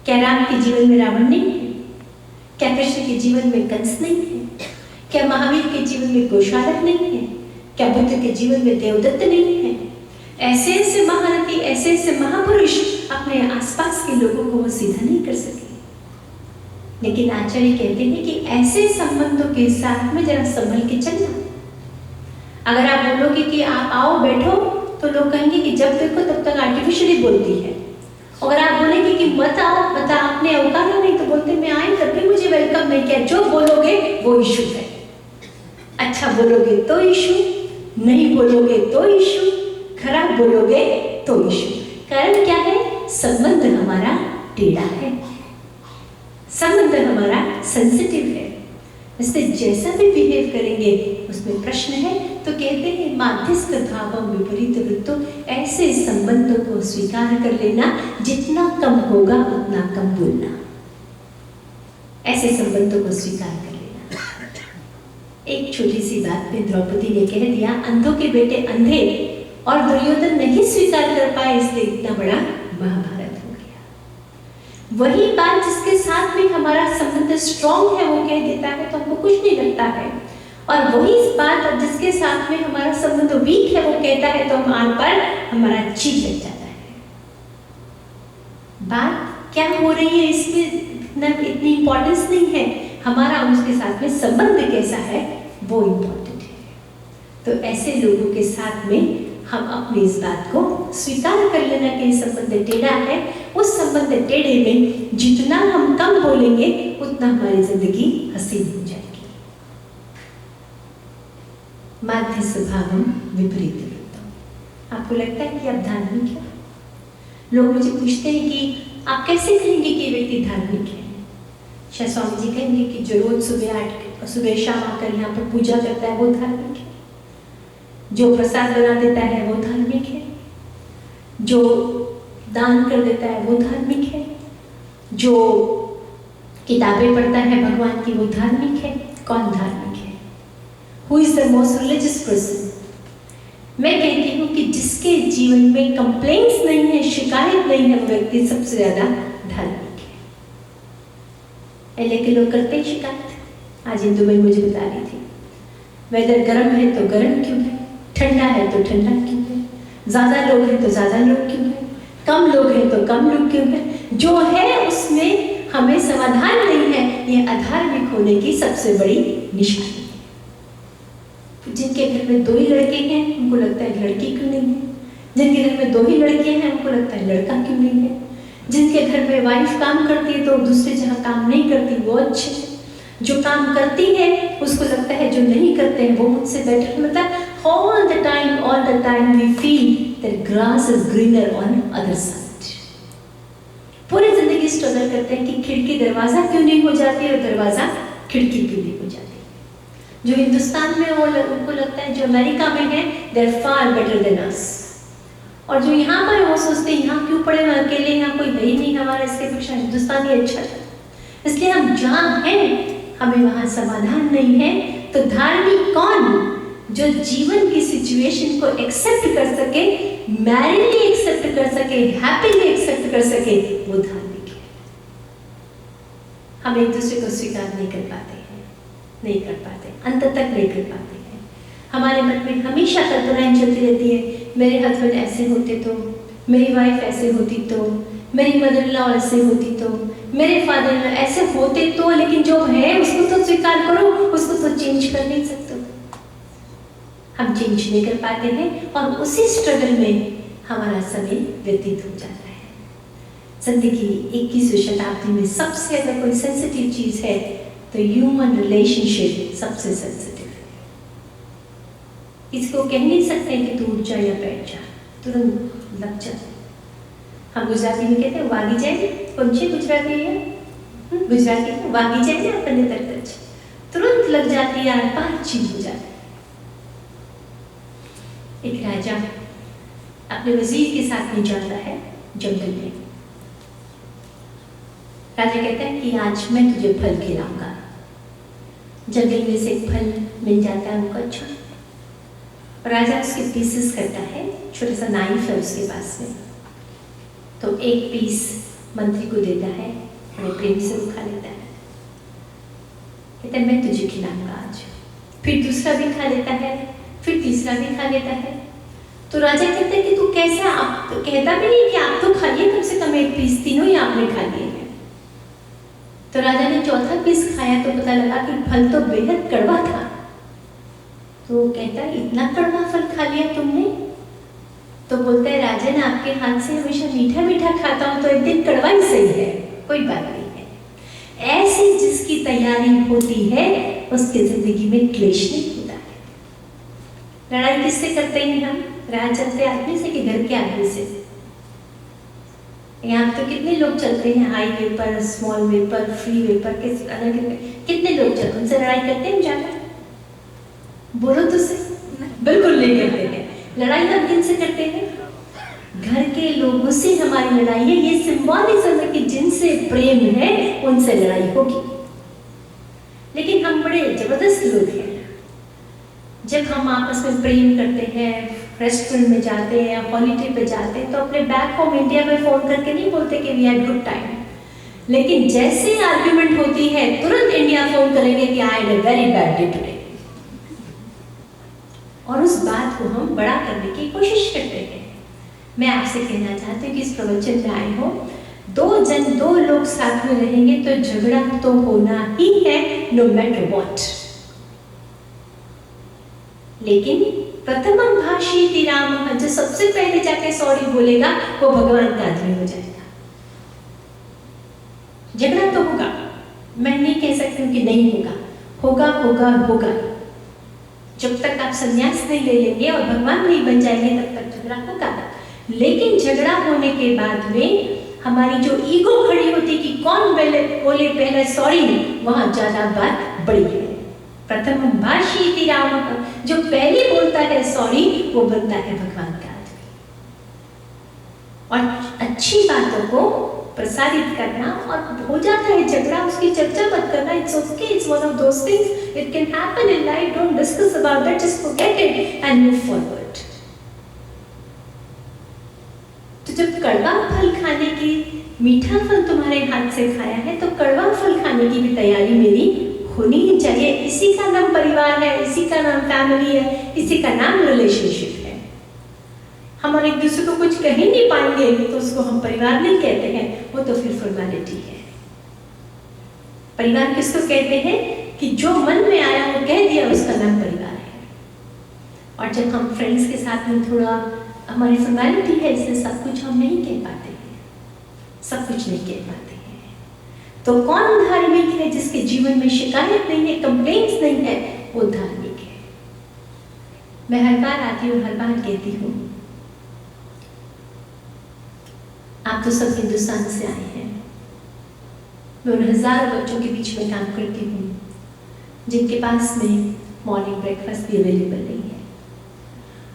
क्या राम के जीवन में रावण नहीं है? क्या कृष्ण के जीवन में कंस नहीं है? क्या महावीर के जीवन में गोशालक नहीं है? क्या बुद्ध के जीवन में देवदत्त नहीं है? ऐसे ऐसे महारथी, ऐसे ऐसे महापुरुष अपने आसपास के लोगों को वो सीधा नहीं कर सके। लेकिन आचार्य कहते हैं कि ऐसे संबंधों के साथ में जरा संभल के चलना। अगर आप बोलोगे कि आप आओ बैठो, तो लोग कहेंगे कि जब देखो तब तक आर्टिफिशियली बोलती है। अगर आप बोलेंगे कि मत आओ, मत आपने अवकारा नहीं, तो बोलते मैं आई तब भी मुझे वेलकम नहीं किया। जो बोलोगे वो इशू है। अच्छा बोलोगे तो इशू, नहीं बोलोगे तो इशू, खराब बोलोगे तो इशू। कारण क्या है? संबंध हमारा टेढ़ा है, संबंध हमारा सेंसिटिव है। इसलिए जैसा भी बिहेव करेंगे उसमें प्रश्न है। तो कहते हैं माध्यस्थ भावम विपरीत वृत्तो, ऐसे संबंधों को स्वीकार कर लेना, जितना कम होगा उतना कम बोलना। ऐसे संबंधों को स्वीकार कर लेना। एक छोटी सी बात में द्रौपदी ने कह दिया, अंधों के बेटे अंधे, और दुर्योधन नहीं स्वीकार कर पाए, इसलिए इतना बड़ा महाभारत हो गया। वही बात जिसके साथ में हमारा संबंध स्ट्रॉन्ग है वो कह देता है तो हमको कुछ नहीं लगता है, और वही बात जिसके साथ में हमारा संबंध वीक है वो कहता है तो हम आन पर हमारा चीज लग जाता है। बात क्या हो रही है इसमें इतनी इंपॉर्टेंस नहीं है, हमारा उसके साथ में संबंध कैसा है वो इंपॉर्टेंट है। तो ऐसे लोगों के साथ में हम अपनी इस बात को स्वीकार कर लेना कि संबंध टेढ़ा है। उस संबंध टेढ़े में जितना हम कम बोलेंगे उतना हमारी जिंदगी हसीन हो जाएगी। माध्य स्वभावम विपरीत वृत्तम। आपको लगता है कि आप धार्मिक हैं? लोग मुझे पूछते हैं कि आप कैसे कहेंगे कि व्यक्ति धार्मिक है? शायद स्वामी जी कहेंगे कि जो रोज सुबह शाम आकर यहाँ पर पूजा करता है वो धार्मिक है, जो प्रसाद बना देता है वो धार्मिक है, जो दान कर देता है वो धार्मिक है, जो किताबें पढ़ता है भगवान की वो धार्मिक है। कौन धार्मिक है? Who is the most religious person? मैं कहती हूँ कि जिसके जीवन में कंप्लेंट्स नहीं है, शिकायत नहीं है, वो व्यक्ति सबसे ज्यादा धार्मिक है। पहले के लोग करते हैं शिकायत। आज हिंदू में मुझे बता रही थी, वेदर गर्म है तो गर्म क्यों है, ठंडा है तो ठंडा क्यों है, ज्यादा लोग हैं तो ज्यादा लोग क्यों है, कम लोग हैं तो कम लोग क्यों है। जो है उसमें हमें समाधान नहीं है, ये अधार्मिक होने की सबसे बड़ी निशानी है। जिनके घर में 2 ही लड़के हैं उनको लगता है लड़की क्यों नहीं है, जिनके घर में 2 ही लड़के हैं उनको लगता है लड़का क्यों नहीं है, जिनके घर में वाइफ काम करती है तो दूसरे जहाँ काम नहीं करती वो अच्छे है, जो काम करती है उसको लगता है जो नहीं करते हैं वो मुझसे बेटर। मतलब all the time we feel that grass is greener on other side। पूरी जिंदगी स्ट्रगल करते हैं कि खिड़की दरवाजा क्यों नहीं हो जाती और दरवाजा खिड़की क्यों नहीं हो जाती। जो हिंदुस्तान में वो उनको लगता है जो अमेरिका में है they are far better than us, और जो यहाँ पर वो सोचते हैं यहाँ क्यों पड़े, मैं अकेले, यहाँ कोई है ही नहीं हमारा, इसके पीछे हिंदुस्तान ही अच्छा है। इसलिए हम जहाँ हैं हमें वहाँ समाधान नहीं है। तो धार्मिक कौन? जो जीवन की सिचुएशन को एक्सेप्ट कर सके, मैरिडली एक्सेप्ट कर सके, हैप्पीली एक्सेप्ट कर सके, वो धार्मिक है। हम एक दूसरे को स्वीकार नहीं कर पाते हैं, नहीं कर पाते, अंत तक नहीं कर पाते हैं। हमारे मन में हमेशा कल्पनाएं चलती रहती है, मेरे हस्बैंड ऐसे होते तो, मेरी वाइफ ऐसे होती तो, मेरी मदर इन लॉ ऐसे होती तो, मेरे फादर इन लॉ ऐसे होते तो। लेकिन जो है उसको तो स्वीकार करो, उसको तो चेंज कर नहीं सकते। हम चेंज नहीं कर पाते हैं और उसी स्ट्रगल में हमारा समय व्यतीत हो जाता है। जिंदगी 21वीं शताब्दी में सबसे अगर कोई सेंसिटिव चीज है तो ह्यूमन रिलेशनशिप सबसे सेंसिटिव है। इसको कह नहीं सकते कि तू उठ जा या बैठ जा, तुरंत लग जा। हम गुजराती में कहते हैं वागी जाए, कौन सी गुजराती है? गुजराती में वागी जाए ना अपने तक तुरंत लग जाती है, बातचीत हो जाती है। एक राजा अपने वजीर के साथ में जाता है जंगल में। राजा कहता है कि आज मैं तुझे फल खिलाऊंगा। जंगल में से एक फल मिल जाता है उनको, अच्छा। राजा उसके पीसेस करता है, छोटा सा नाइफ है उसके पास में, तो एक पीस मंत्री को देता है, बड़े प्रेम से वो खा लेता है। कहता है मैं तुझे खिलाऊंगा आज। फिर दूसरा भी खा लेता है, फिर तीसरा भी खा लेता है। तो राजा कहते हैं कि तू कैसा, आप तो कहता भी नहीं कि आप तो खाइए कम से कम एक पीस, तीनों ही आपने खा लिए हैं। तो राजा ने चौथा पीस खाया तो पता लगा कि फल तो बेहद कड़वा था। तो वो कहता है इतना कड़वा फल खा लिया तुमने? तो बोलता है राजन, आपके हाथ से हमेशा मीठा मीठा खाता हूं तो एक दिन कड़वा ही सही है, कोई बात नहीं है। ऐसी जिसकी तैयारी होती है उसकी जिंदगी में क्लेश नहीं होता है। लड़ाई किससे करते हैं हम? राह चलते आदमी से कि घर के आदमी से? यहाँ तो कितने लोग चलते हैं हाईवे पर, स्मॉल वे पर, फ्री वे पर, कितने लोग चलते हैं, उनसे लड़ाई करते हैं ज्यादा? बोलो तो सही। बिल्कुल नहीं करते हैं। लड़ाई हम किनसे करते हैं? घर के लोगों से हमारी लड़ाई है। ये सिंबॉलिज्म है कि जिनसे प्रेम है उनसे लड़ाई होगी। लेकिन हम बड़े जबरदस्त लोग हैं। जब हम आपस में प्रेम करते हैं, रेस्टोरेंट में जाते हैं या हॉलीडे पे जाते हैं, तो अपने बैक होम इंडिया में फोन करके नहीं बोलते कि वी हैड गुड टाइम। लेकिन जैसे आर्ग्यूमेंट होती है तुरंत इंडिया फोन करेंगे कि I had a very bad day today. और उस बात को हम बड़ा करने की कोशिश करते हैं। मैं आपसे कहना चाहती हूँ कि इस प्रवचन में आए हो, दो लोग साथ में रहेंगे तो झगड़ा तो होना ही है, नो मैटर व्हाट। लेकिन प्रथमं भाषयति रामः, जो सबसे पहले जाके सॉरी बोलेगा वो भगवान का आदमी हो जाएगा। झगड़ा तो होगा, मैं नहीं कह सकती हूँ कि नहीं होगा, होगा होगा होगा। जब तक आप संन्यास नहीं ले लेंगे और भगवान नहीं बन जाएंगे तब तक झगड़ा होगा। लेकिन झगड़ा होने के बाद में हमारी जो ईगो खड़ी होती कि कौन बोले पहले सॉरी, वहां ज्यादा बात बड़ी है। प्रथम भाषयति रामः, जो पहले बोलता है सॉरी वो बनता है भगवान का आदमी। और अच्छी बातों को प्रसारित करना, और हो जाता है झगड़ा, उसकी चर्चा मत करना। It's okay, it's one of those things, it can happen in life, don't discuss about that, just forget it and move forward. तो जब कड़वा फल खाने की, मीठा फल तुम्हारे हाथ से खाया है तो कड़वा फल खाने की भी तैयारी मेरी होनी ही चाहिए। इसी का नाम परिवार है, इसी का नाम फैमिली है, इसी का नाम रिलेशनशिप है। हम और एक दूसरे को कुछ कह ही नहीं पाएंगे तो उसको हम परिवार नहीं कहते हैं, वो तो फिर फॉर्मेलिटी है। परिवार किसको कहते हैं कि जो मन में आया वो कह दिया, उसका नाम परिवार है। और जब हम फ्रेंड्स के साथ में थोड़ा हमारी फॉर्मेलिटी है, इसलिए सब कुछ हम नहीं कह पाते हैं, सब कुछ नहीं कह पाते हैं। तो कौन धार्मिक है? जिसके जीवन में शिकायत नहीं है, कंप्लेंट्स नहीं है, वो धार्मिक है। मैं हर बार आती हूँ, हर बार कहती हूँ, आप तो सब हिंदुस्तान से आए हैं। मैं उन हजारों बच्चों के बीच में काम करती हूँ जिनके पास में मॉर्निंग ब्रेकफास्ट भी अवेलेबल नहीं है।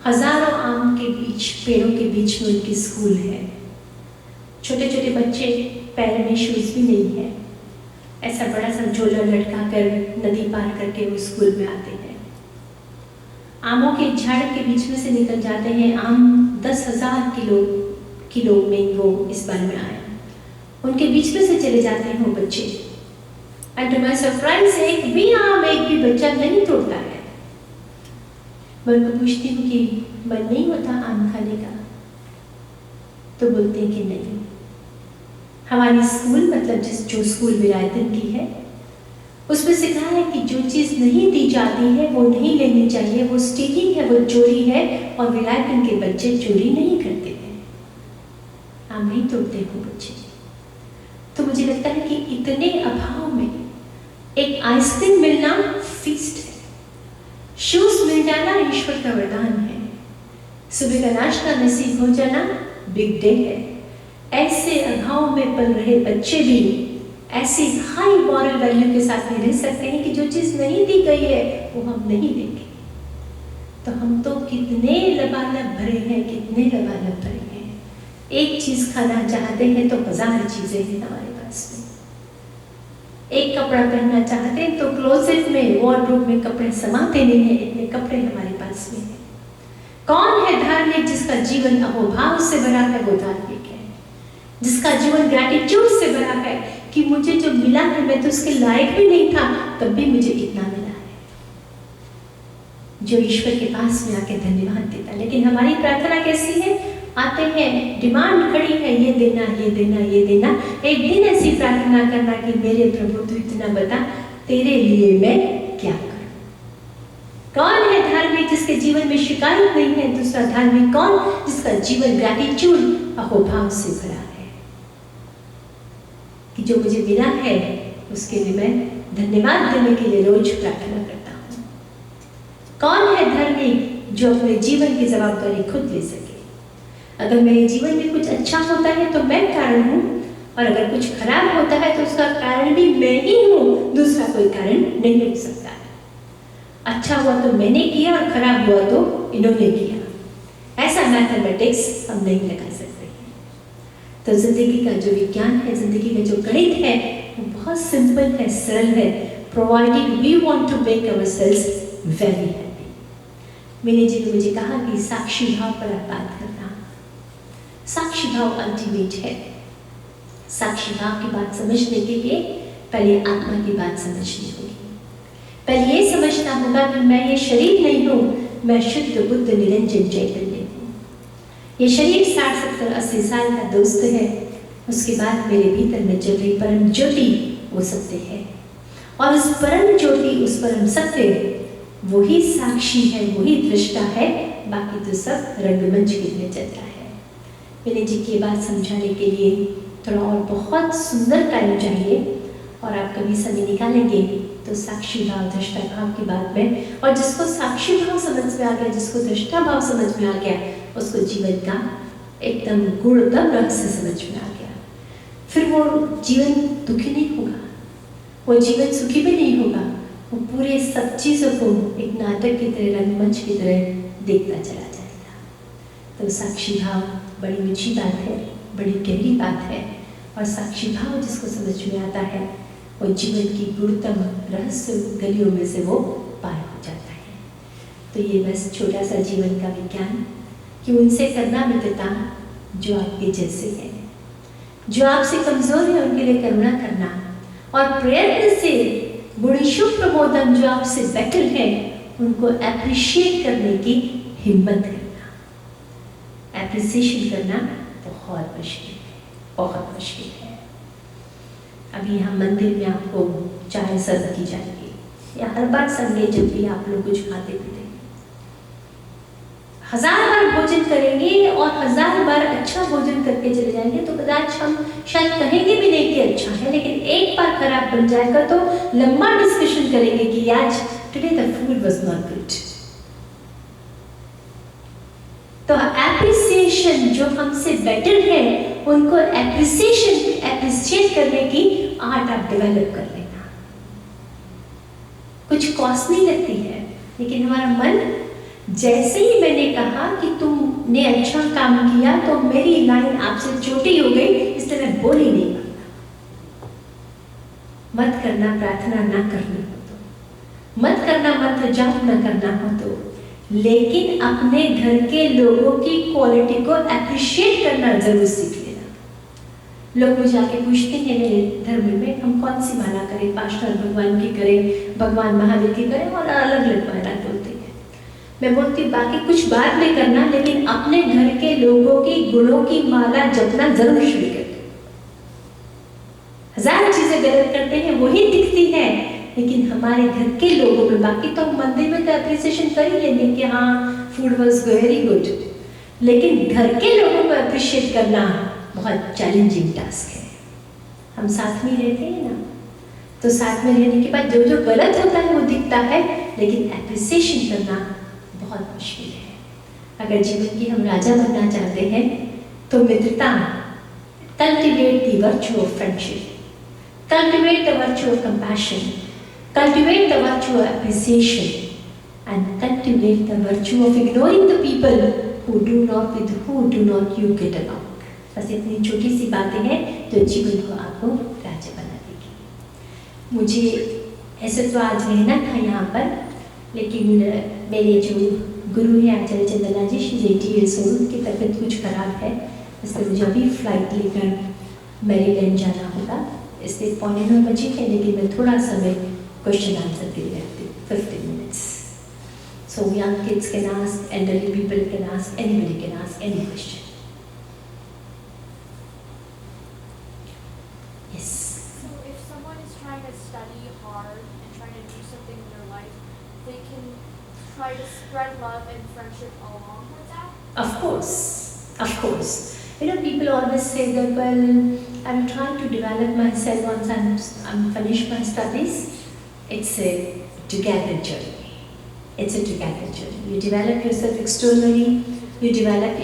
हजारों आम के बीच, पेड़ों के बीच में उनकी स्कूल है। छोटे छोटे बच्चे, पैर में शूज भी नहीं है, ऐसा बड़ा सा झोला लटका कर नदी पार करके वो स्कूल में आते हैं। आमों के झाड़ के बीच में से निकल जाते हैं आम। 10,000 किलो मैंगो इस बार में आया, उनके बीच में से चले जाते हैं वो बच्चे। एंड टू माय सरप्राइज, एक भी आम, एक भी बच्चा नहीं तोड़ता है। मैं उनको पूछती हूँ कि मन नहीं होता आम खाने का? तो बोलते हैं कि नहीं। हमारी स्कूल, मतलब जो स्कूल विलायतन की है, उसमें सिखाया है कि जो चीज़ नहीं दी जाती है वो नहीं लेनी चाहिए, वो स्टीलिंग है, वो चोरी है। और विलायतन के बच्चे चोरी नहीं करते हैं, आम नहीं तोड़ते हैं बच्चे। तो मुझे लगता है कि इतने अभाव में एक आइसक्रीम मिलना फीस्ट है, शूज मिल जाना ईश्वर का वरदान है, सुबह का नाश्ता नसीब हो जाना बिग डे है। ऐसे अभाव में पल रहे बच्चे भी ऐसी हाई मॉरल वैल्यू के साथ नहीं रह सकते हैं कि जो चीज़ नहीं दी गई है वो हम नहीं देंगे। तो हम तो कितने लबालब भरे हैं, कितने लबालब भरे हैं। एक चीज़ खाना चाहते हैं तो हजार चीज़ें हैं हमारे पास में। एक कपड़ा पहनना चाहते हैं तो क्लोजेट में, वार्डरोब में कपड़े समाते नहीं हैं, इतने कपड़े हमारे पास में हैं। कौन है धार्मिक? जिसका जीवन अहोभाव से भरा है वो धार्मिक है। जिसका जीवन ग्रैटिट्यूड से भरा है कि मुझे जो मिला है, मैं तो उसके लायक भी नहीं था, तब भी मुझे इतना मिला है। जो ईश्वर के पास में आके धन्यवाद देता। लेकिन हमारी प्रार्थना कैसी है? आते हैं, डिमांड खड़ी है, ये देना, ये देना, ये देना। एक दिन ऐसी प्रार्थना करना कि मेरे प्रभु तू इतना बता, तेरे लिए मैं क्या करूं। कौन है धार्मिक जिसके जीवन में शिकायत नहीं है? दूसरा धार्मिक कौन? जिसका जीवन ग्रैटिट्यूड अहोभाव से भरा है कि जो मुझे मिला है उसके लिए मैं धन्यवाद देने के लिए रोज प्रार्थना करता हूं। कौन है धार्मिक जो अपने जीवन की जवाबदारी खुद ले सके? अगर मेरे जीवन में कुछ अच्छा होता है तो मैं कारण हूं, और अगर कुछ खराब होता है तो उसका कारण भी मैं ही हूं, दूसरा कोई कारण नहीं हो सकता है। अच्छा हुआ तो मैंने किया और खराब हुआ तो इन्होंने किया, ऐसा मैथमेटिक्स हम नहीं लगा सकते। तो जिंदगी का जो विज्ञान है, जिंदगी का जो गणित है, वो बहुत सिंपल है, सरल है। Provided we want to make ourselves very happy. Meena ji ने मुझे कहा कि साक्षी भाव पर आप बात करना। साक्षी भाव अल्टीमेट है। साक्षी भाव की बात समझने के लिए पहले आत्मा की बात समझनी होगी। पहले ये समझना होगा कि मैं ये शरीर नहीं हूं, मैं शुद्ध बुद्ध निरंजन चैतन्य हूं। ये शरीर 60, 70, 80 साल का दोस्त है, उसके बाद मेरे भीतर में जल रही परम ज्योति वो सत्य है, और उस परम ज्योति, उस परम सत्य, वही साक्षी है, वही दृष्टा है, बाकी तो सब रंगमंच की तरह चलता है। विनय जी की बात समझाने के लिए थोड़ा और बहुत सुंदर टाइम चाहिए, और आप कभी समय निकालेंगे तो साक्षी भाव दृष्टा भाव की बात में, और जिसको साक्षी भाव समझ में आ गया, जिसको दृष्टा भाव समझ में आ गया, उसको जीवन का एकदम गुणतम रहस्य समझ में आ गया। फिर वो जीवन दुखी नहीं होगा, वो जीवन सुखी भी नहीं होगा, वो पूरे सब चीज़ों को एक नाटक की तरह, रंगमंच की तरह देखता चला जाएगा। तो साक्षी भाव बड़ी ऊंची बात है, बड़ी गहरी बात है, और साक्षी भाव जिसको समझ में आता है वो जीवन की गुणतम रहस्य गलियों में से वो पार हो जाता है। तो ये बस छोटा सा जीवन का विज्ञान कि उनसे करना मित्रता जो आपके जैसे हैं, जो आपसे कमजोर है उनके लिए करुणा करना, और प्रयत्न से गुणेशु प्रमोदम जो आपसे बेटर है उनको एप्रिशिएट करने की हिम्मत करना। एप्रिसिएशन करना बहुत मुश्किल है, बहुत मुश्किल है। अभी यहाँ मंदिर में आपको चाय सर्व की जाएगी, या हर बार संडे जब भी आप लोग कुछ खाते पीते 1000 बार भोजन करेंगे और 1000 बार अच्छा भोजन करके चले जाएंगे तो कदाच हम शायद कहेंगे भी नहीं कि अच्छा है, लेकिन एक बार खराब बन जाएगा तो लंबा डिस्कशन करेंगे कि आज today the food was not good. तो एप्रिसिएशन जो हमसे बेटर है उनको एप्रिसिएट करने की आर्ट आप डेवलप कर लेना। कुछ कॉस्ट नहीं लगती है, लेकिन हमारा मन, जैसे ही मैंने कहा कि तुमने अच्छा काम किया तो मेरी लाइन आपसे छोटी हो गई, इसलिए मैं बोल ही नहीं पाता। मत करना प्रार्थना ना करनी हो तो, मत करना मंत्र जाप ना करना हो तो, लेकिन अपने घर के लोगों की क्वालिटी को एप्रिशिएट करना जरूर सीख लेना। लोग मुझे आके पूछते हैं मेरे धर्म में हम कौन सी माला करें, पार्श्वर भगवान की करें, भगवान महावीर की करें, और अलग अलग माला बोलते हैं। मैं बोलती बाकी कुछ बात नहीं करना, लेकिन अपने घर के लोगों की गुणों की माला जपना जरूर शुरू कर दो। 1000 चीजें गलत करते हैं वही दिखती है, लेकिन हमारे घर के लोगों में, बाकी तो मंदिर में तो एप्रिसिएशन कर ही लेंगे कि हाँ फूड वाज वेरी गुड, लेकिन घर के लोगों को अप्रिशिएट करना बहुत चैलेंजिंग टास्क है। हम साथ में रहते हैं ना, तो साथ में रहने के बाद जो जो गलत होता है वो दिखता है, लेकिन एप्रिसिएशन करना बहुत मुश्किल है। अगर जीवन की हम राजा बनना चाहते हैं तो मित्रता, cultivate the virtue of friendship, cultivate the virtue of compassion, cultivate the virtue of appreciation, and cultivate the virtue of ignoring the people who do not you get along. बस इतनी छोटी सी बातें हैं जो जीवन को आपको राज्य बना देगी। मुझे ऐसे तो आज रहना था यहाँ पर, लेकिन मेरे जो गुरु हैं आचार्य चंदना जी, श्री 80 years old, उनकी तबीयत कुछ खराब है, इसलिए मुझे अभी फ्लाइट लेकर मैरीलैंड जाना होगा। इसलिए 9:15 बजे है, लेकिन मैं थोड़ा समय क्वेश्चन आंसर के लिए रखती हूँ, 15 minutes। So young kids can ask, elderly people can ask, anybody can ask any question. Yes. So if someone is trying to study hard and trying to do something in their life, they can try to spread love and friendship along with that? Of course, of course. You know, people always say that, well, I'm trying to develop myself once I'm finished my studies. It's a together journey. It's a together journey. You develop yourself externally, you develop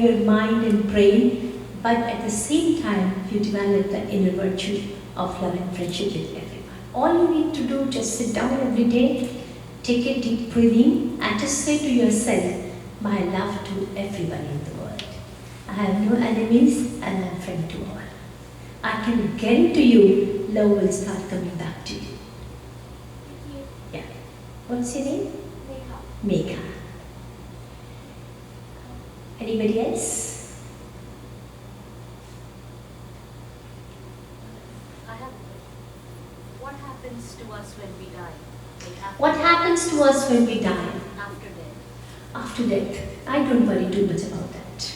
your mind and brain, but at the same time, you develop the inner virtue of love and friendship with everyone. All you need to do, just sit down every day, take a deep breathing, and just say to yourself, my love to everyone in the world. I have no enemies and I'm friend to all. I can guarantee you, love will start coming back to you. Thank you. Yeah. What's your name? Megha. Megha. Anybody else? I have. What happens to us when we die? Like after What happens to us when we die? After death. After death? I don't worry too much about that.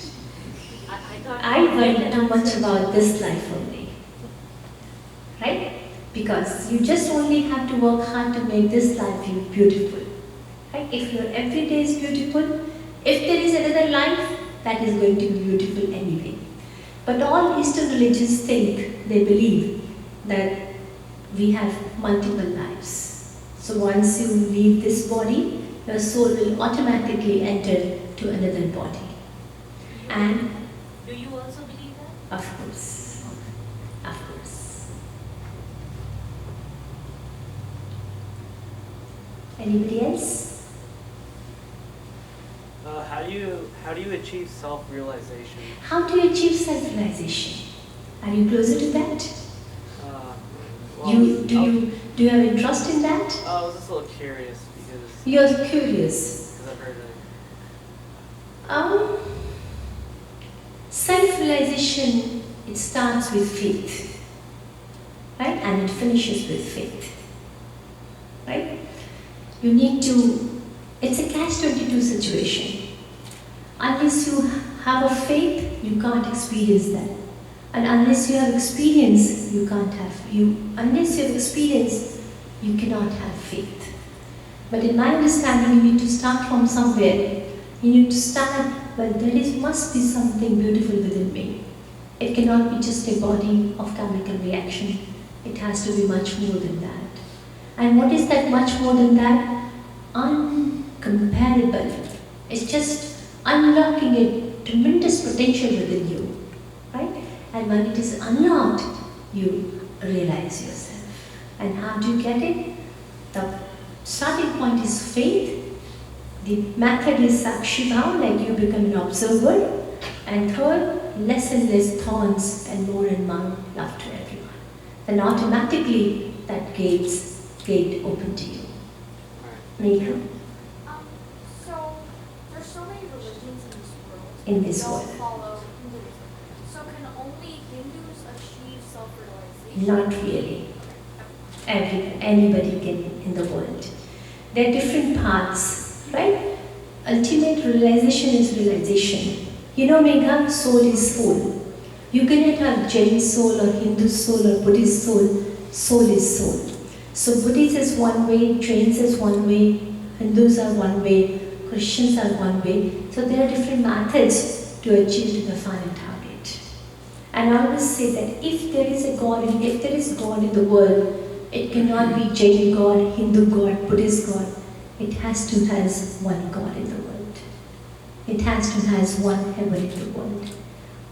I thought. I worry too much about this life only. Right? Because you just only have to work hard to make this life beautiful. Right? If your every day is beautiful, if there is another life, that is going to be beautiful anyway. But all Eastern religions think, they believe that we have multiple lives. So once you leave this body, your soul will automatically enter to another body. And Do you also believe that? of course, of course. Anybody else? How do you achieve self-realization? How do you achieve self-realization? Are you closer to that? Well, Do you have interest in that? I was just a little curious because You're curious. I've heard it. Self-realization, it starts with faith, right? And it finishes with faith, right? You need to, it's a catch-22 situation. Unless you have a faith, you can't experience that. And unless you have experience, you can't have, unless you have experience, you cannot have faith. But in my understanding, you need to start from somewhere. You need to start, well, must be something beautiful within me. It cannot be just a body of chemical reaction. It has to be much more than that. And what is that much more than that? Uncomparable. It's just unlocking a tremendous potential within you, right? And when it is unlocked, you realize yourself. And how do you get it? The starting point is faith. The method is Sakshi Bhav, like you become an observer. And third, less and less thorns and more love to everyone. Then automatically that gate open to you. Megha? So there's so many religions In this They all world. follow Hinduism. So can only Hindus achieve self-realization? Not really. Anybody can in the world. There are different paths, right? Ultimate realization is realization. You know, Megha, soul is soul. You cannot have Jain soul or Hindu soul or Buddhist soul. Soul is soul. So Buddhists is one way, Jains is one way, Hindus are one way, Christians are one way. So there are different methods to achieve the final target. And I always say that if there is God in the world, it cannot be Jain God, Hindu God, Buddhist God. It has to has one God in the world. It has to has one heaven in the world.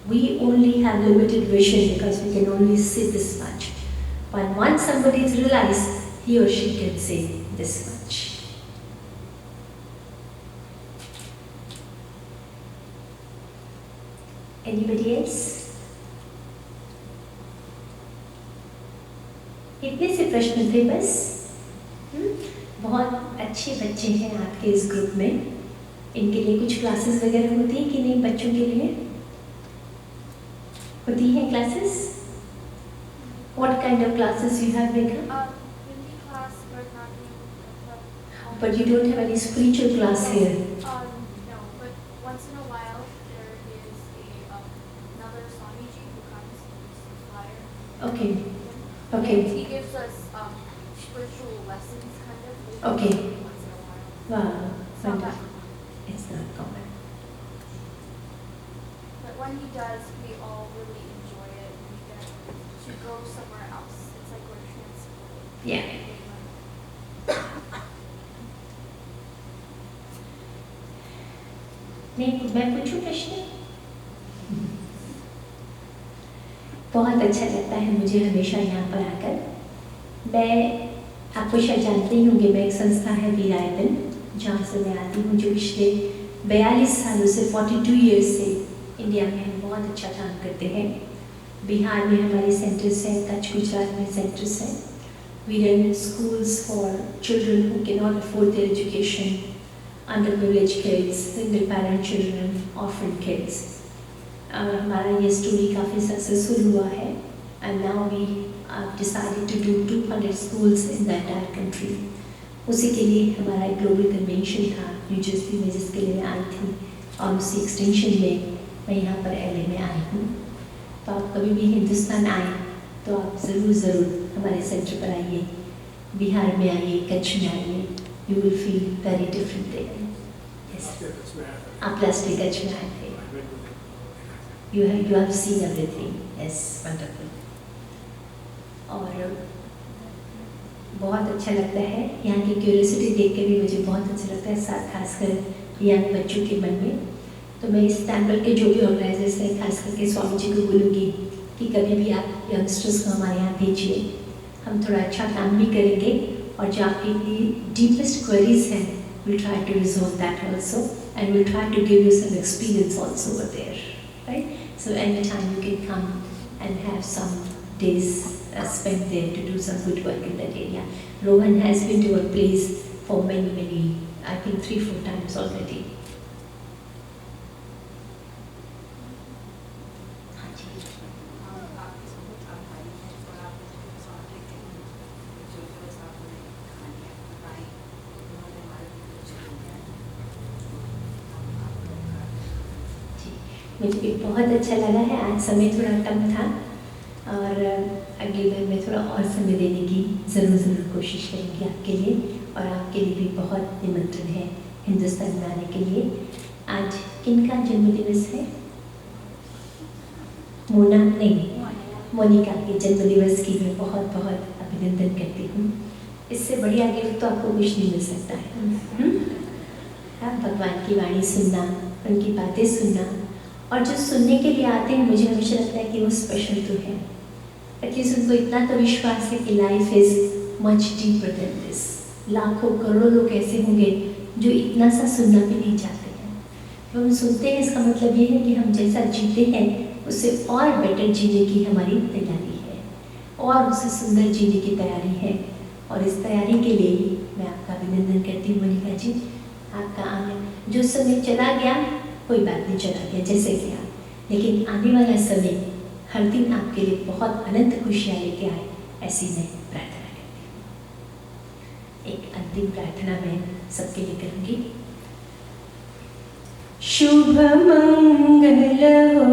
We only have limited vision because we can only see this much. But once somebody is realized, he or she can say this much. Anybody else? इतने से प्रश्न थे बस। बहुत अच्छे बच्चे हैं आपके इस ग्रुप में। इनके लिए कुछ क्लासेस वगैरह होती हैं कि नहीं बच्चों के लिए? होती हैं classes? What kind of classes you have, Megha? Hindi class, Bharatanatyam, but you don't have any spiritual class here. No, but once in a while there is another Swamiji who comes with a flyer. Okay. And Okay. he gives us spiritual lessons, kind of. Okay. Once in a while. Wow. It's not that Wonderful. common. It's not common. But when he does, we all really enjoy it. We get to go somewhere else. It's like we're transported. Yeah. नहीं, मैं पूछूं प्रश्न? बहुत अच्छा लगता है मुझे हमेशा यहाँ पर आकर। मैं आपको शायद जानते ही होंगे, मैं एक संस्था है वीरायतन, जहाँ से मैं आती हूँ, जो पिछले 42 सालों से 42 ईयर्स से इंडिया में हम बहुत अच्छा काम करते हैं। बिहार में हमारे सेंटर्स हैं, कच्छ गुजरात में सेंटर्स हैं। We run schools for children who cannot afford their education, underprivileged kids, single parent children, orphan kids. हमारा ये स्टोरी काफ़ी सक्सेसफुल हुआ है, and now we decided to do 200 schools in the entire country. उसी के लिए हमारा एक ग्लोबल कन्वेंशन था न्यू जर्सी में, जिसके लिए मैं आई थी, और उसी एक्सटेंशन में मैं यहाँ पर LA में आई हूँ। तो आप कभी भी हिंदुस्तान आए तो आप ज़रूर हमारे सेंटर पर आइए, बिहार में आइए, कच्छ में आइए, you will feel very different there. Yes, आप लास्ट वीक कच्छ में आए थे, you have seen everything. Yes, wonderful. और बहुत अच्छा लगता है यहाँ की क्यूरियोसिटी देख के भी, मुझे बहुत अच्छा लगता है, साथ खासकर यंग बच्चों के मन में। तो मैं इस टेम्पल के जो भी ऑर्गेनाइजर्स हैं, खास करके स्वामी जी को बोलूँगी कि कभी भी आप यंगस्टर्स को हमारे यहाँ भेजिए, हम थोड़ा अच्छा काम भी करेंगे, और जो आपकी डीपेस्ट क्वेरीज हैं, we'll try to resolve that also, and we'll try to give you some experience also over there, right? So anytime you can come and have some days spent there to do some good work in that area. Rohan has been to our place for many, I think 3-4 times already. मुझे भी बहुत अच्छा लगा है। आज समय थोड़ा कम था, और अगली बार मैं थोड़ा और समय देने की ज़रूर कोशिश करूँगी आपके लिए, और आपके लिए भी बहुत निमंत्रण है हिंदुस्तान में आने के लिए। आज किनका जन्मदिवस है? मोनिका के जन्मदिवस की मैं बहुत अभिनंदन करती हूँ। इससे बढ़िया गिफ्ट तो आपको कुछ नहीं मिल सकता है। हाँ, भगवान की वाणी सुनना, उनकी बातें सुनना, और जो सुनने के लिए आते हैं, मुझे हमेशा लगता है कि वो स्पेशल तो है। एटलीस्ट उनको इतना तो विश्वास है कि life is much deeper than this. लाखों करोड़ों लोग ऐसे होंगे जो इतना सा सुनना भी नहीं चाहते हैं। जब हम सुनते हैं, इसका मतलब ये है कि हम जैसा जीते हैं उससे और बेटर जीने की हमारी तैयारी है, और उससे सुंदर जीने की तैयारी है। और इस तैयारी के लिए मैं आपका अभिनंदन करती हूँ मोनिका जी। आपका आने जो समय चला गया, कोई बात नहीं, चला गया जैसे गया, लेकिन आने वाला समय हर दिन आपके लिए बहुत अनंत खुशियाँ लेके आए, ऐसी मैं प्रार्थना करती हूँ। एक अंतिम प्रार्थना मैं सबके लिए करूँगी। शुभ मंगल हो,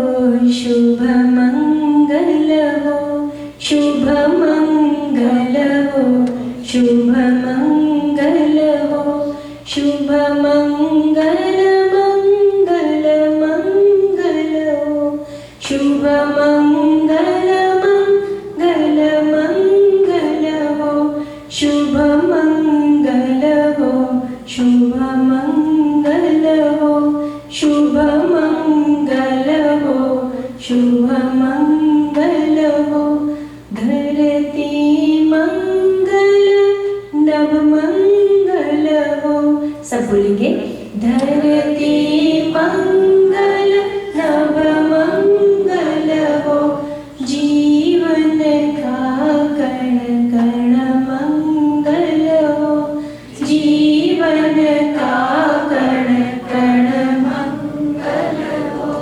शुभ मंगल हो, शुभ मंगल हो, शुभ मंगल हो, शुभ मंगल मंगल मंगल हो, शुभ मंगल मंगल मंगल हो, शुभ मंगल हो, शुभ मंगल हो, शुभ मंगल हो, शुभ मंगल हो। धरती मंगल नभ मंगल हो, सब बोलेंगे। धरती मंगल नभ मंगल हो, जीवन का कण कण मंगल हो, जीवन का कण कण मंगल हो।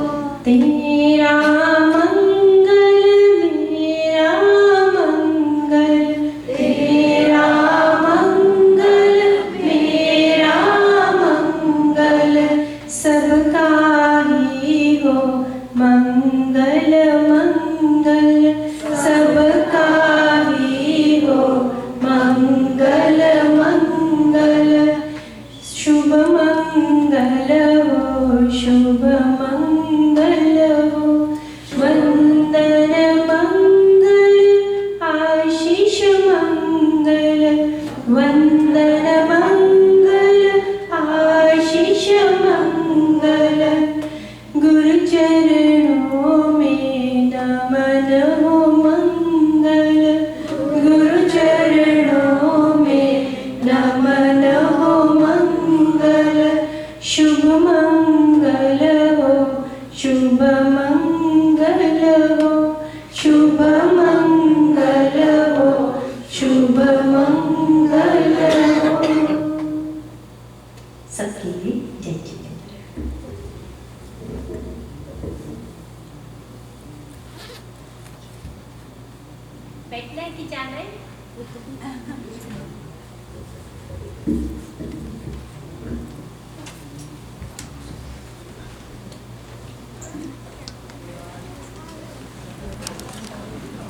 तेरा मंगल मेरा मंगल, तेरा मंगल मेरा शुभ मंगल हो, वंदन मंगल आशीष मंगल, वंदन मंगल आशीष मंगल, गुरु चरणों में नमन हो मंगल, गुरु चरणों में नमन हो मंगल, शुभ मंगल हो, शुभ मंगल हो, शुभ मंगल हो, शुभ मंगल हो। सबके लिए जय जितेंद्र। बैठना है कि जाना है?